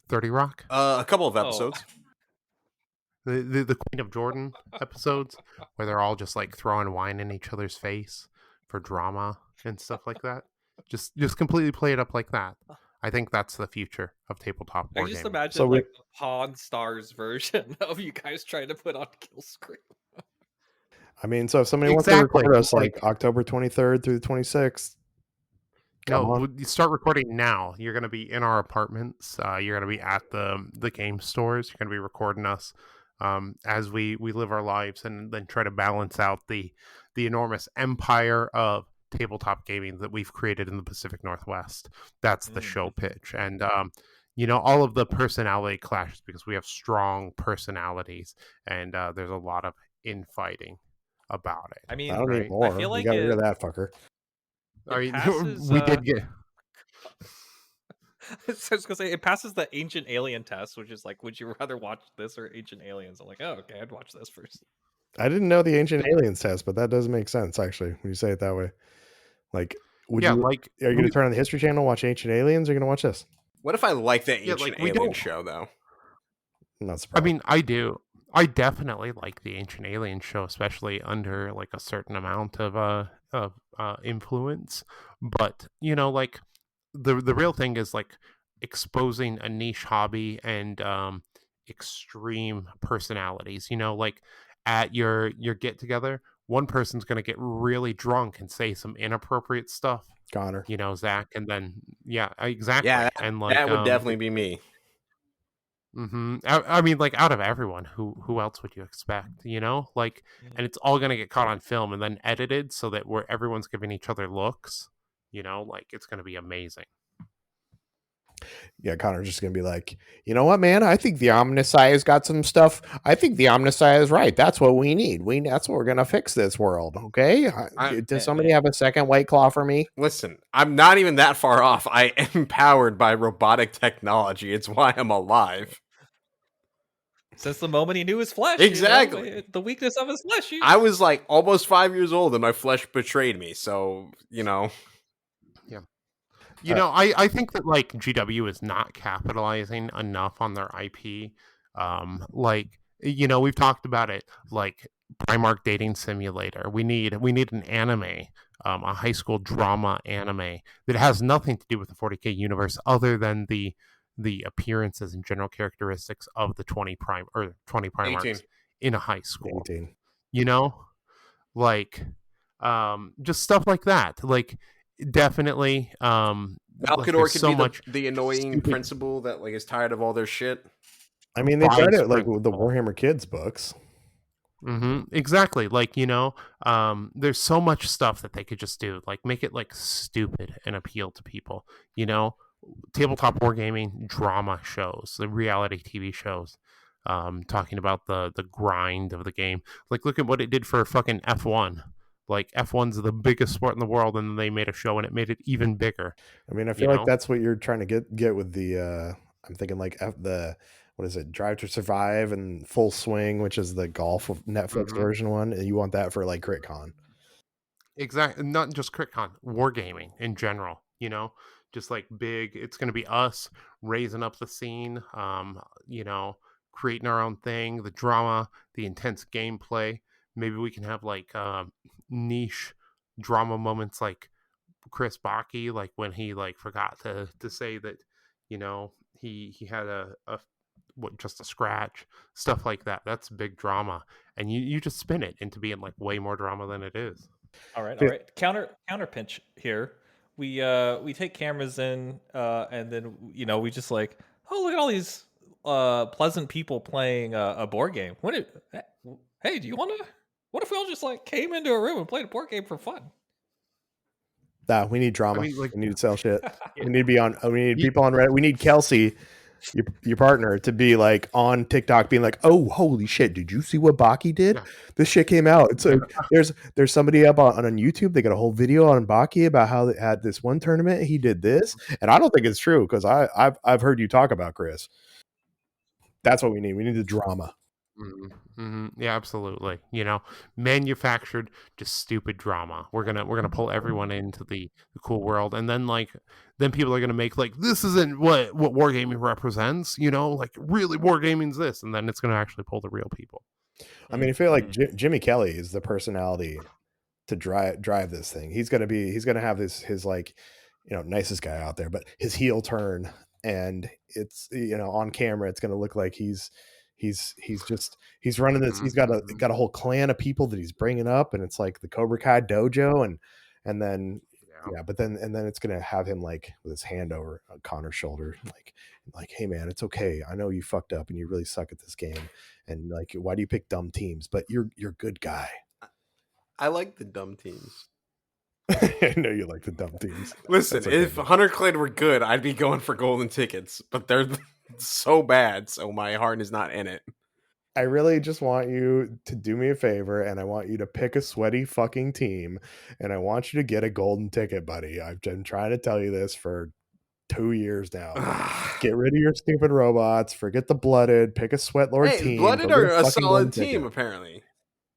30 Rock? A couple of Oh, episodes. The Queen of Jordan episodes where they're all just like throwing wine in each other's face for drama and stuff like that. Just completely play it up like that. I think that's the future of tabletop I war just gaming. imagine So like the Pawn Stars version of you guys trying to put on Kill Scream. I mean, so if somebody wants to Exactly, record us like- like October 23rd through the 26th, come No, on. you start recording now. You're going to be in our apartments. You're going to be at the game stores. You're going to be recording us as we live our lives and then try to balance out the enormous empire of tabletop gaming that we've created in the Pacific Northwest. That's the show pitch. And you know, all of the personality clashes because we have strong personalities and there's a lot of infighting about it. I mean, I don't right. need more. I feel like you got rid it, of that fucker. I mean, passes, we did get I was gonna say it passes the Ancient Alien test, which is like, would you rather watch this or Ancient Aliens? I'm like, oh, okay, I'd watch this first. I didn't know the Ancient Aliens test, but that does make sense actually when you say it that way. Like, would yeah, you? like Are you going to turn on the History Channel, watch Ancient Aliens, or are you going to watch this? What if I like the Yeah, Ancient like, we Alien don't- show though? I'm not I surprised. mean, I do. I definitely like the Ancient Alien show, especially under like a certain amount of influence. But you know, like the real thing is like exposing a niche hobby and extreme personalities. You know, like at your get together, one person's gonna get really drunk and say some inappropriate stuff. Connor. You know, Zach, and then yeah, exactly, Yeah, and like that would definitely be me. I mean, like out of everyone, who else would you expect? You know, like, and it's all gonna get caught on film and then edited so that where everyone's giving each other looks. You know, like it's gonna be amazing. Yeah, Connor's just going to be like, you know what, man? I think the Omnissiah's got some stuff. I think the Omnissiah is right. That's what we need. That's what we're going to fix this world. Okay. Does somebody have a second White Claw for me? Listen, I'm not even that far off. I am powered by robotic technology. It's why I'm alive. Since the moment he knew his flesh, Exactly. you know, the weakness of his flesh. I was like almost 5 years old and my flesh betrayed me. So, you know. You know, I think that like GW is not capitalizing enough on their IP. Like, you know, we've talked about it, like Primark Dating Simulator. We need an anime, a high school drama anime that has nothing to do with the 40K universe other than the appearances and general characteristics of the 20 Primarks 18. in a high school. 18. You know? Like just stuff like that. Like definitely Valkador could so be much the annoying stupid- principal that like is tired of all their shit. I mean, they tried Vice it like with the principal. Warhammer Kids books. Exactly. Like, you know, there's so much stuff that they could just do, like make it like stupid and appeal to people, you know. Tabletop wargaming drama shows, the reality TV shows, talking about the grind of the game. Like look at what it did for fucking F1. Like F1's the biggest sport in the world, and they made a show and it made it even bigger. I mean, I feel like that's what you're trying to get with the I'm thinking like what is it, Drive to Survive and Full Swing, which is the golf Netflix version one, and you want that for like CritCon. Exactly, not just CritCon, wargaming in general, you know, just like big. It's going to be us raising up the scene, you know, creating our own thing, the drama, the intense gameplay. Maybe we can have like niche drama moments like Chris Baki, like when he like forgot to say that, you know, he had just a scratch, stuff like that. That's big drama, and you just spin it into being like way more drama than it is. All right. Counter pinch here. We take cameras in, and then you know we just like, oh, look at all these pleasant people playing a board game. Hey, do you want to? What if we all just like came into a room and played a board game for fun? Nah, we need drama. I mean, like, we need to sell shit. We need to be on. We need people on Reddit. We need Kelsey your partner to be like on TikTok being like, oh, holy shit, did you see what Baki did? Yeah. This shit came out. It's like there's somebody up on YouTube. They got a whole video on Baki about how they had this one tournament. He did this. And I don't think it's true because I've heard you talk about Chris. That's what we need. We need the drama. Yeah, absolutely. You know, manufactured, just stupid drama. We're gonna pull everyone into the cool world, and then then people are gonna make like, this isn't what wargaming represents. You know, like really wargaming's this, and then it's gonna actually pull the real people. I mean, I feel like Jimmy Kelly is the personality to drive this thing. He's gonna have his like, nicest guy out there, but his heel turn, and it's on camera, it's gonna look like he's running this. He's got a whole clan of people that he's bringing up, and it's like the Cobra Kai dojo, and then but then it's gonna have him like with his hand over Connor's shoulder, like, hey man, it's okay. I know you fucked up and you really suck at this game, and like, why do you pick dumb teams? But you're a good guy. I like the dumb teams. I know you like the dumb teams. Listen, if Hunter Clade were good, I'd be going for golden tickets, but they're so bad, so my heart is not in it. I really just want you to do me a favor, and I want you to pick a sweaty fucking team, and I want you to get a golden ticket, buddy. I've been trying to tell you this for 2 years now. Get rid of your stupid robots. Forget the blooded. Pick a sweat lord team. Blooded are a solid team, apparently.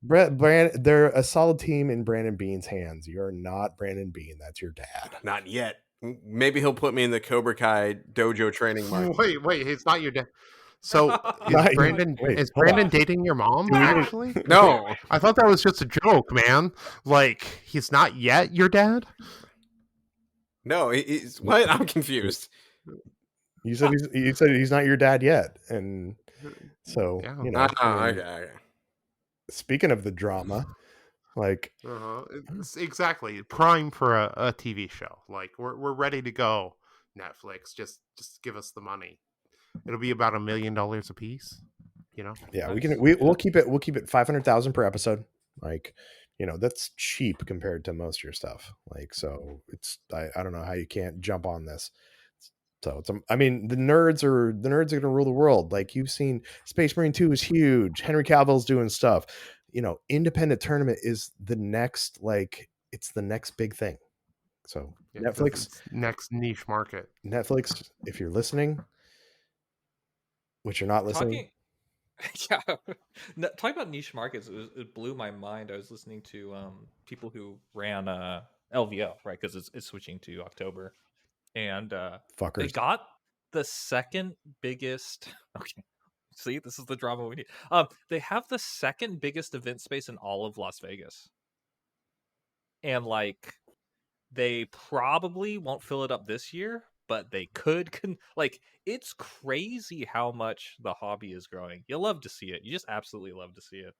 They're a solid team in Brandon Bean's hands. You're not Brandon Bean. That's your dad. Not yet. Maybe he'll put me in the Cobra Kai dojo training market. Wait, he's not your dad. So is Brandon dating your mom? Actually, no. I thought that was just a joke, man. Like, he's not yet your dad. No, he's what? I'm confused. You said he's not your dad yet, and so okay. Speaking of the drama, like it's exactly prime for a TV show. Like we're ready to go. Netflix, just give us the money. It'll be about $1 million a piece. Yeah, we'll keep it 500,000 per episode. Like, that's cheap compared to most of your stuff. Like, so it's I don't know how you can't jump on this. So it's the nerds are going to rule the world. Like, you've seen Space Marine 2 is huge. Henry Cavill's doing stuff. Independent tournament is the next, it's the next big thing. So Netflix, next niche market. Netflix, if you're listening, which you're not listening. Talking about niche markets, it blew my mind. I was listening to people who ran LVO, right? Because it's switching to October. And fuckers. They got the second biggest. Okay, see, this is the drama we need. They have the second biggest event space in all of Las Vegas, and they probably won't fill it up this year, but they could. It's crazy how much the hobby is growing. You'll love to see it. You just absolutely love to see it.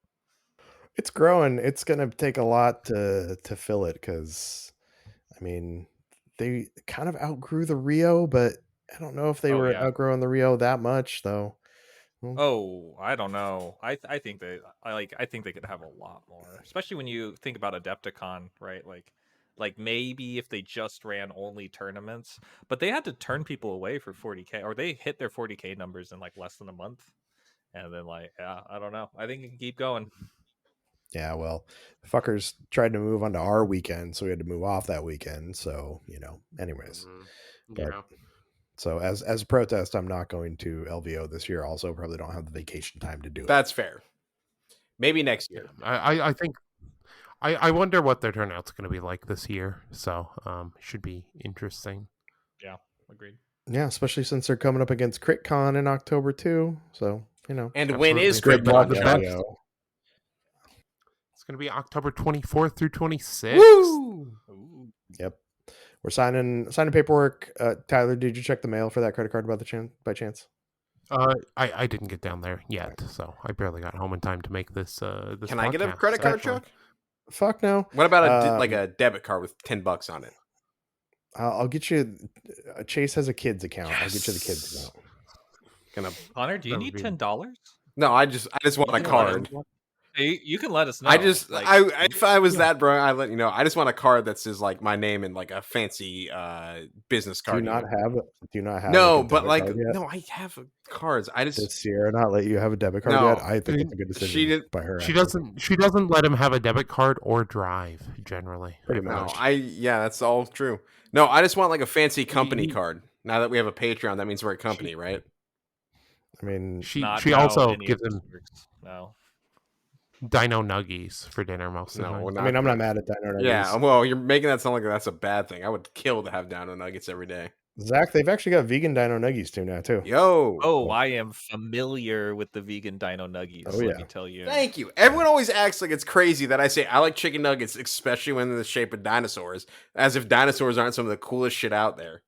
It's growing. It's gonna take a lot to fill it because, they kind of outgrew the Rio, but I don't know if they were outgrowing the Rio that much, though. Oh, I don't know. I think they could have a lot more, especially when you think about Adepticon, right? Like maybe if they just ran only tournaments, but they had to turn people away for 40K, or they hit their 40K numbers in less than a month, and then I don't know. I think it can keep going. Yeah, well, the fuckers tried to move onto our weekend, so we had to move off that weekend. So, anyways. So as a protest, I'm not going to LVO this year. Also, probably don't have the vacation time to do it. That's fair. Maybe next year. I think I wonder what their turnout's going to be like this year. So should be interesting. Yeah, agreed. Yeah, especially since they're coming up against CritCon in October too. So, And when is CritCon? It's going to be October 24th through 26th. Woo! Yep. We're signing paperwork. Tyler, did you check the mail for that credit card by chance? I didn't get down there yet, so I barely got home in time to make this. This Can podcast. I get a credit card, Chuck? Fuck no. What about a debit card with $10 on it? I'll get you. Chase has a kids account. Yes. I'll get you the kids account. Connor, do you need $10? No, I just want a card. Hey, you can let us know. If I was that bro, I let you know. I just want a card that says like my name and like a fancy business Do card. you not have? Do you not have? No, like, a but debit like card yet? no, I have cards. I just Did Sierra not let you have a debit card No. yet? I think it's a good decision by her. She doesn't let him have a debit card or drive generally. Pretty no, much. that's all true. No, I just want like a fancy company card. Now that we have a Patreon, that means we're a company, right? I mean, She Not she how also any of gives this him works. No. Dino Nuggies for dinner most of the No, time. I mean, I'm not mad at Dino Nuggets. Yeah, well, you're making that sound like that's a bad thing. I would kill to have Dino Nuggets every day. Zach, they've actually got vegan Dino Nuggies too now too. Yo. Oh, I am familiar with the vegan Dino Nuggies. Oh, Let yeah. me tell you. Thank you. Everyone always acts like it's crazy that I say I like chicken nuggets, especially when they're the shape of dinosaurs, as if dinosaurs aren't some of the coolest shit out there.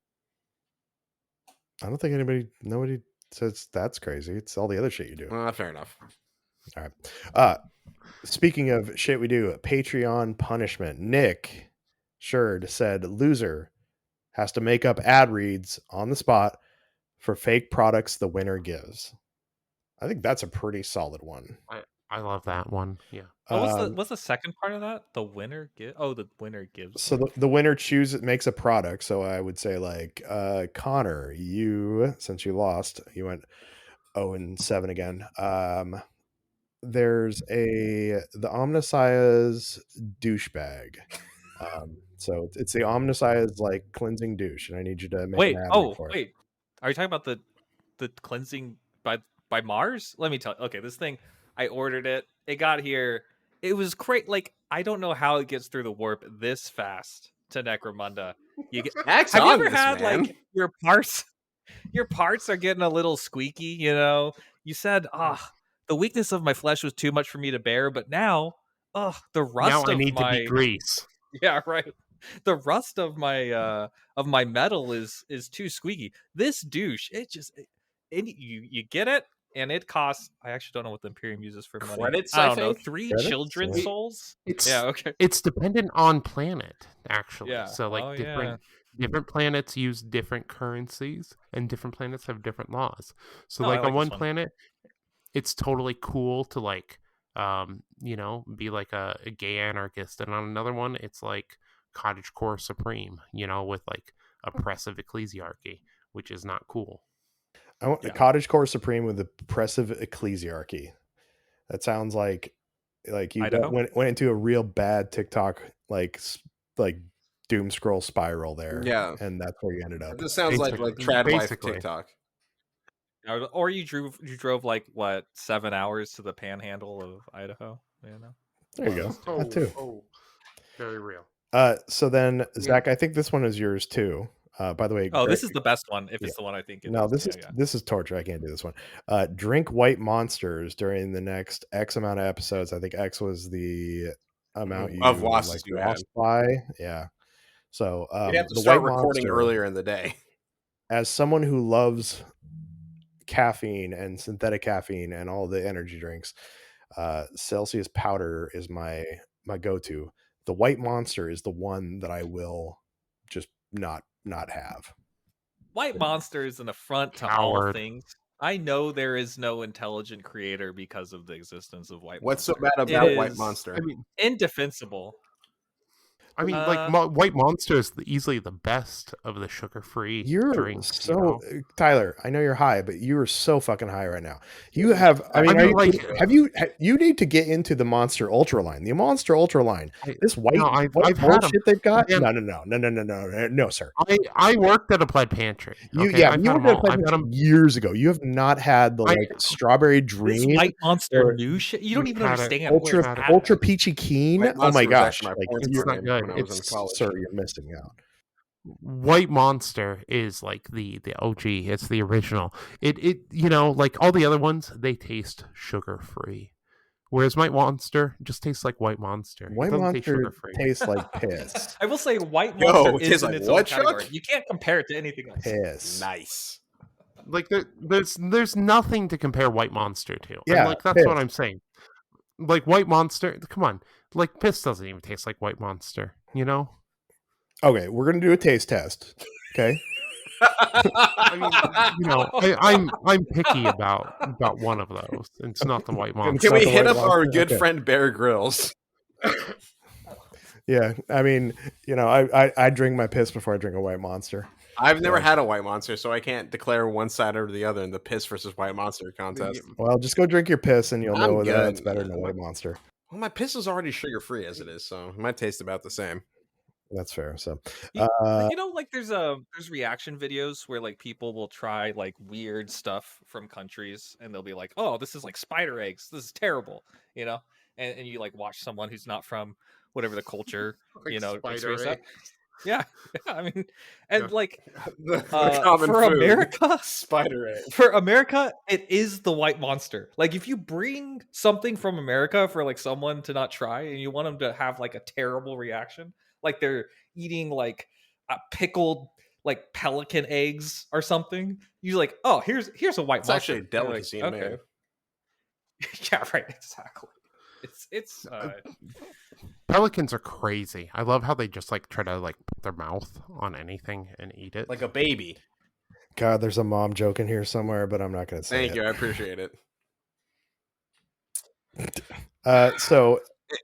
I don't think nobody says that's crazy. It's all the other shit you do. Fair enough. All right. Speaking of shit we do, Patreon punishment. Nick Sherd said loser has to make up ad reads on the spot for fake products the winner gives. I think that's a pretty solid one. I love that one. Yeah. What's the second part of that? The winner the winner gives. So the winner makes a product. So I would say like Connor, you, since you lost, you went 0-7 again. There's the Omnissiah's douchebag. So it's the Omnissiah's like cleansing douche, and I need you to make an ad read for it. Wait. Are you talking about the cleansing by Mars? Let me tell you. Okay, this thing, I ordered it. It got here. It was great. Like, I don't know how it gets through the warp this fast to Necromunda. Have you ever had like your parts are getting a little squeaky, you know? You said, the weakness of my flesh was too much for me to bear, but now, the rust now I of need my to be grease. Yeah, right. The rust of my metal is too squeaky. This douche, you get it, and it costs. I actually don't know what the Imperium uses for money. Credits, I don't know. 3 Credits? children's Yeah. souls. It's okay. It's dependent on planet, actually. Yeah. So like different planets use different currencies, and different planets have different laws. So like on one planet, it's totally cool to like be like a gay anarchist, and on another one it's like cottagecore supreme, with like oppressive ecclesiarchy, which is not cool. I want a cottagecore supreme with oppressive ecclesiarchy. That sounds like you went into a real bad TikTok like doom scroll spiral there. Yeah, and that's where you ended up. This sounds like trad wife TikTok. Or you drove like what 7 hours to the panhandle of Idaho, There you go. That too. Very real. So then Zach, I think this one is yours too. By the way, this is the best one. If it's the one I think. This is torture. I can't do this one. Drink white monsters during the next X amount of episodes. I think X was the amount you of losses you lost by. Yeah. So you have to start recording earlier in the day. As someone who loves caffeine and synthetic caffeine and all the energy drinks, Celsius powder is my go-to. The white monster is the one that I will just not have. White monster is an affront to all things. I know there is no intelligent creator because of the existence of white monster. What's so bad about white monster? I mean, indefensible. I mean, White Monster is easily the best of the sugar-free drinks. Tyler, I know you're high, but you are so fucking high right now. You have, you need to get into the Monster Ultra line. The Monster Ultra line. This white bullshit they've got. No, sir. I worked at Applied Pantry. You worked at Applied Pantry years ago. You have not had the strawberry dream. This white monster new shit. You don't even understand. Ultra peachy keen. Oh my gosh. It's not good. Sir, you're missing out. White Monster is like the OG. It's the original. It like all the other ones, they taste sugar free, whereas White Monster just tastes like White Monster. White Monster tastes like piss. I will say White Monster is in its own category. You can't compare it to anything else. Piss. Nice. Like there's nothing to compare White Monster to. Yeah, and like that's what I'm saying. Like White Monster, come on. Like piss doesn't even taste like White Monster, Okay, we're gonna do a taste test. Okay. I mean, I'm picky about one of those. It's not the white monster. Can we hit up our monster? good Okay. friend Bear Grylls? Yeah, I mean, I drink my piss before I drink a white monster. I've never had a white monster, so I can't declare one side or the other in the piss versus white monster contest. Well, just go drink your piss, and you'll know that it's good. better than a white monster. Well, my piss is already sugar free as it is, so it might taste about the same. That's fair. So, like there's reaction videos where like people will try like weird stuff from countries, and they'll be like, "Oh, this is like spider eggs. This is terrible," and you like watch someone who's not from whatever the culture, Like experience spider that. Yeah, I mean, and like the common for food, America, spider egg. for America, it is the white monster. Like if you bring something from America for like someone to not try, and you want them to have like a terrible reaction, like they're eating like pickled like pelican eggs or something, you're like, oh, here's a white It's monster. actually a delicacy in America. Yeah, right, exactly. It's Pelicans are crazy. I love how they just like try to like put their mouth on anything and eat it. Like a baby. God, there's a mom joke in here somewhere, but I'm not going to say Thank you, I appreciate it. So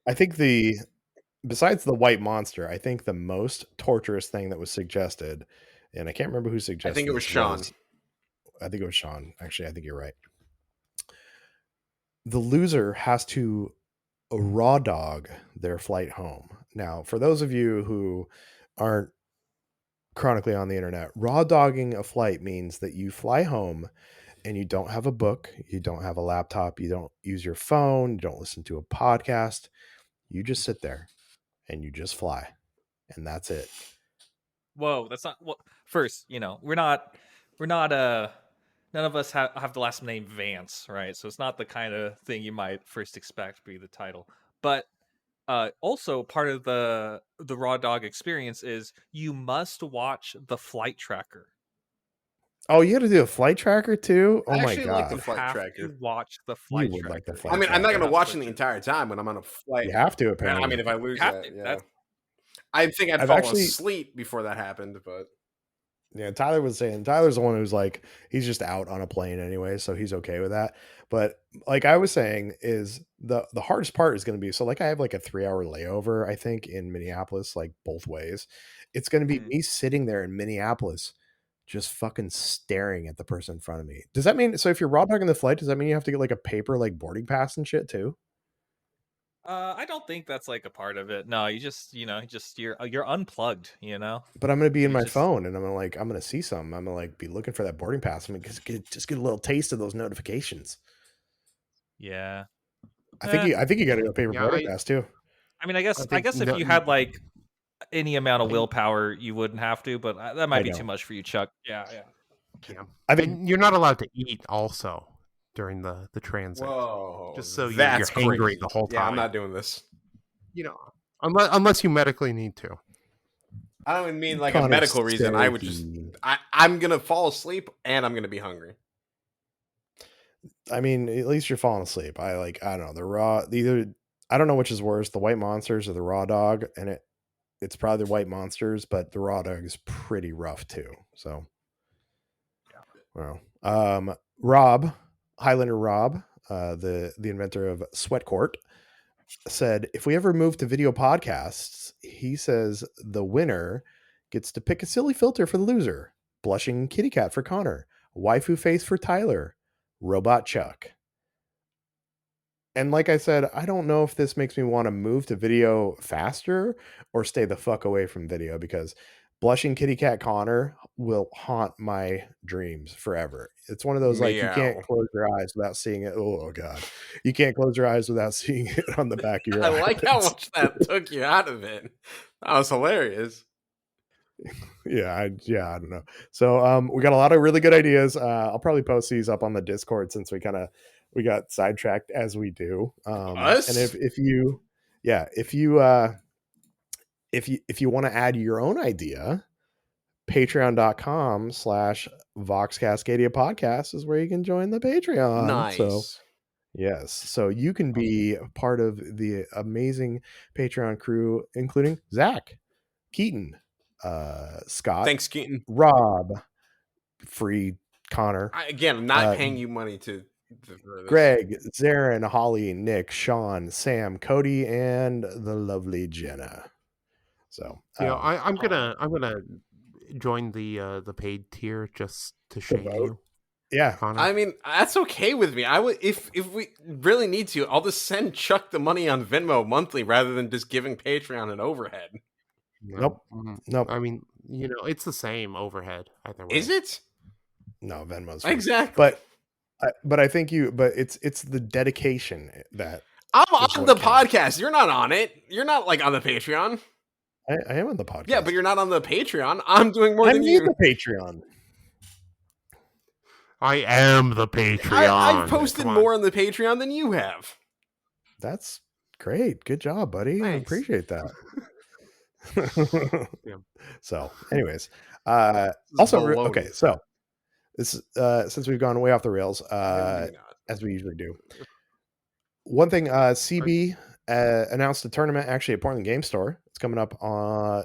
I think besides the white monster, I think the most torturous thing that was suggested, and I can't remember who suggested. I think it was Sean. I think it was Sean. Actually, I think you're right. The loser has to raw dog their flight home. Now, for those of you who aren't chronically on the internet, raw dogging a flight means that you fly home and you don't have a book, you don't have a laptop, you don't use your phone, you don't listen to a podcast. You just sit there and you just fly, and that's it. Whoa, that's not well. First, we're not none of us have the last name Vance, right? So it's not the kind of thing you might first expect be the title. But also part of the raw dog experience is you must watch the flight tracker. Oh, you had to do a flight tracker too? Oh my actually god! like the You flight have tracker. to watch the flight tracker. Like the flight I mean, I'm not going to That's watch what it the you- entire time when I'm on a flight. You have to, apparently. I mean, if I lose You have that, to. yeah. I think I'd I've fall actually- asleep before that happened, but Yeah, Tyler was saying, Tyler's the one who's like, he's just out on a plane anyway, so he's okay with that. But like I was saying, is the hardest part is going to be, so like I have like a 3-hour layover, I think, in Minneapolis, like both ways. It's going to be me sitting there in Minneapolis just fucking staring at the person in front of me. Does that mean, so if you're raw dogging the flight, does that mean you have to get like a paper like boarding pass and shit too? I don't think that's like a part of it. No, you just you're unplugged, But I'm going to be in You my just- phone, and I'm going to see something. I'm going to like be looking for that boarding pass. I'm going to just get a little taste of those notifications. Yeah. I think you got to go paper Yeah, boarding pass too. I mean, I guess think if no- you had like any amount of willpower, you wouldn't have to, but that might be too much for you, Chuck. Yeah. Yeah. I think And you're not allowed to eat also during the transit. whoa, Just so you're that's hangry crazy. the whole time. Yeah, I'm not doing this. Unless you medically need to. I don't even mean like a Connor's medical reason. I would just, stinky. I'm gonna fall asleep and I'm gonna be hungry. I mean, at least you're falling asleep. I don't know, the raw, I don't know which is worse, the white monsters or the raw dog, and it's probably the white monsters, but the raw dog is pretty rough too. So, well, Rob, Highlander Rob, the inventor of Sweat Court, said if we ever move to video podcasts, he says the winner gets to pick a silly filter for the loser: blushing kitty cat for Connor, waifu face for Tyler, robot Chuck. And like I said, I don't know if this makes me want to move to video faster or stay the fuck away from video, because blushing kitty cat Connor will haunt my dreams forever. It's one of those like you can't Meow. close your eyes without seeing it. Oh god, you can't close your eyes without seeing it on the back of your I like how eyelids. much that took you out of it. That was hilarious. Yeah, I don't know. So we got a lot of really good ideas. I'll probably post these up on the Discord, since we got sidetracked as we do. Us? And if you want to add your own idea, patreon.com/Vox Cascadia podcast is where you can join the Patreon. Nice. So yes, so you can be part of the amazing Patreon crew, including Zack, Keaton, Scott, Thanks, Keaton. Rob, free Connor. I'm not paying you money to for this. Greg, Zarin, Holly, Nick, Sean, Sam, Cody, and the lovely Jenna. So I'm gonna join the paid tier just to shame vote? you. Yeah, Connor. I mean, that's okay with me. I would if we really need to, I'll just send Chuck the money on Venmo monthly rather than just giving Patreon an overhead. Nope. I mean, it's the same overhead either way. Is it? No, Venmo's free. Exactly. But I think it's the dedication that I'm on the podcast. You're not on it. You're not like on the Patreon. I am on the podcast. Yeah, but you're not on the Patreon. I'm doing more than you. I need the Patreon. I am the Patreon. I've posted more on the Patreon than you have. That's great. Good job, buddy. Thanks. I appreciate that. Yeah. So, anyways, also okay. So this since we've gone way off the rails, as we usually do. One thing, CB announced a tournament actually at Portland Game Store. It's coming up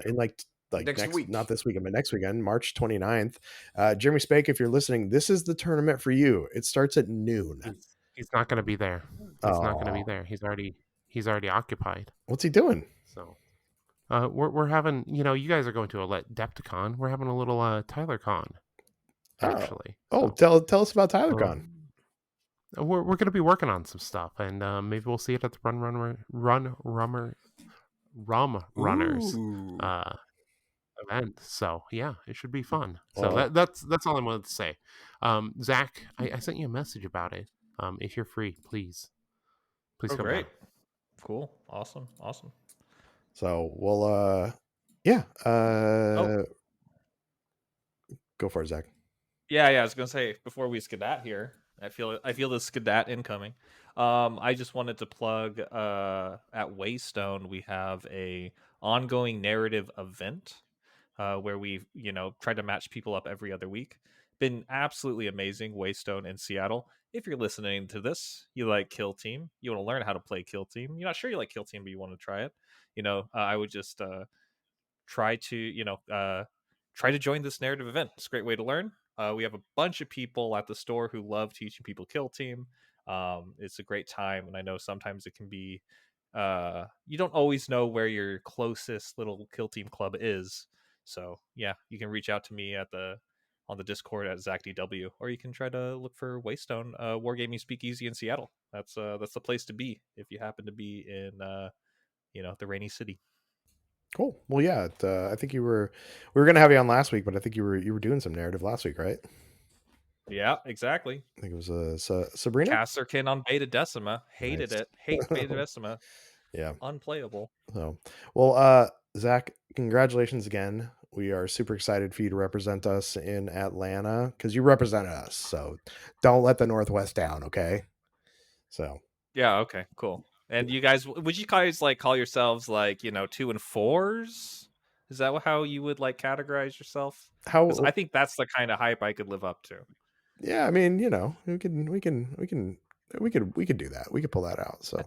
in like next week, not this weekend, but next weekend, March 29th. Jeremy Spake, if you're listening, this is the tournament for you. It starts at noon. He's not going to be there. He's not going to be there. He's already occupied. What's he doing? So, we're having, you guys are going to a Depticon. We're having a little TylerCon, actually. Tell us about TylerCon. We're going to be working on some stuff, and maybe we'll see it at the Rum Runners event. So yeah, it should be fun. So that's all I wanted to say. Zach, I sent you a message about it. If you're free, please come great down. Cool, awesome. So we'll go for it, Zach. Yeah, I was gonna say before we skedat here, I feel the skedat incoming. I just wanted to plug at Waystone we have a ongoing narrative event where we try to match people up every other week. Been absolutely amazing. Waystone in Seattle. If you're listening to this, you like Kill Team, you want to learn how to play Kill Team. You're not sure you like Kill Team, but you want to try it. I would just try to join this narrative event. It's a great way to learn. We have a bunch of people at the store who love teaching people Kill Team. It's a great time, and I know sometimes it can be you don't always know where your closest little Kill Team club is. So yeah, you can reach out to me on the Discord at ZackDW, or you can try to look for Waystone Wargaming Speakeasy in Seattle. That's the place to be if you happen to be in the rainy city. Cool. Well, yeah. I think we were going to have you on last week, but I think you were doing some narrative last week, right? Yeah, exactly. I think it was Sabrina. Casterkin on Beta Decima. Hated it. Hate Beta Decima. Yeah. Unplayable. So, well, Zach, congratulations again. We are super excited for you to represent us in Atlanta because you represent us. So don't let the Northwest down, okay? So. Yeah. Okay. Cool. And you guys, would you guys call yourselves 2 and 4s? Is that how you would categorize yourself? I think that's the kind of hype I could live up to. Yeah, I mean, we could do that. We could pull that out. So,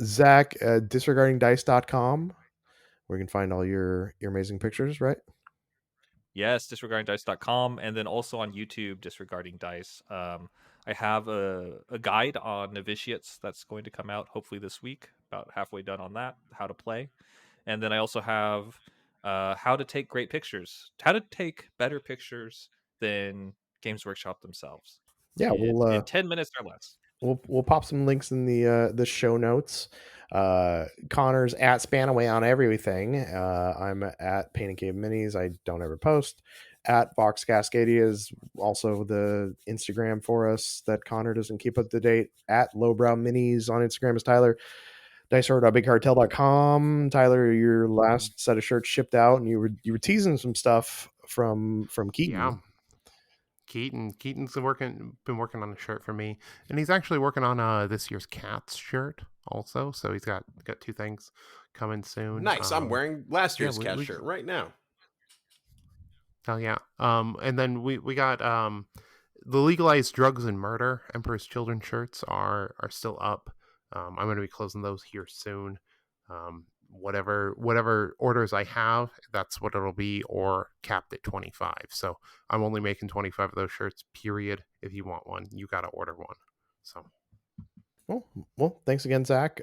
Zack, disregardingdice.com, where you can find all your amazing pictures, right? Yes, disregardingdice.com, and then also on YouTube, Disregarding Dice. I have a guide on Novitiates that's going to come out hopefully this week, about halfway done on that, how to play. And then I also have how to take great pictures, how to take better pictures than Games Workshop themselves. Yeah, in 10 minutes or less. We'll pop some links in the show notes. Connor's at Spanaway on everything. I'm at Paint and Cave Minis. I don't ever post. At Vox Cascadia is also the Instagram for us that Connor doesn't keep up to date. At Lowbrow Minis on Instagram is Tyler. DiceHorror.BigCartel.com. Tyler, your last set of shirts shipped out, and you were teasing some stuff from Keaton. Yeah. Keaton's been working on a shirt for me, and he's actually working on this year's Cats shirt also. So he's got 2 things coming soon. Nice. I'm wearing last year's Cats shirt right now. Oh yeah. And then we got the Legalized Drugs and Murder Emperor's Children shirts are still up. I'm going to be closing those here soon. whatever orders I have, that's what it'll be, or capped at 25. So I'm only making 25 of those shirts, period. If you want one, you got to order one. So. Well, thanks again, Zach.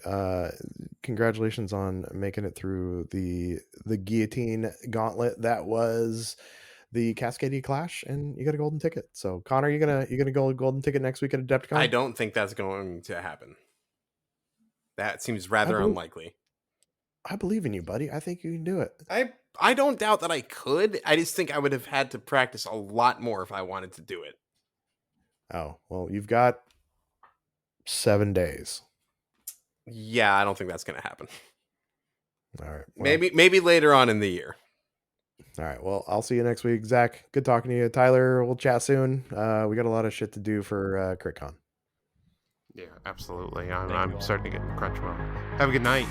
Congratulations on making it through the guillotine gauntlet that was the Cascadia Clash, and you got a golden ticket. So, Connor, you gonna go golden ticket next week at Adepticon? I don't think that's going to happen. That seems rather unlikely. I believe in you, buddy. I think you can do it. I don't doubt that I could. I just think I would have had to practice a lot more if I wanted to do it. Oh, well, you've got 7 days. Yeah, I don't think that's going to happen. All right. Well, maybe later on in the year. All right. Well, I'll see you next week. Zach, good talking to you. Tyler, we'll chat soon. We got a lot of shit to do for CritCon. Yeah, absolutely. I'm starting to get in crunch mode. Have a good night.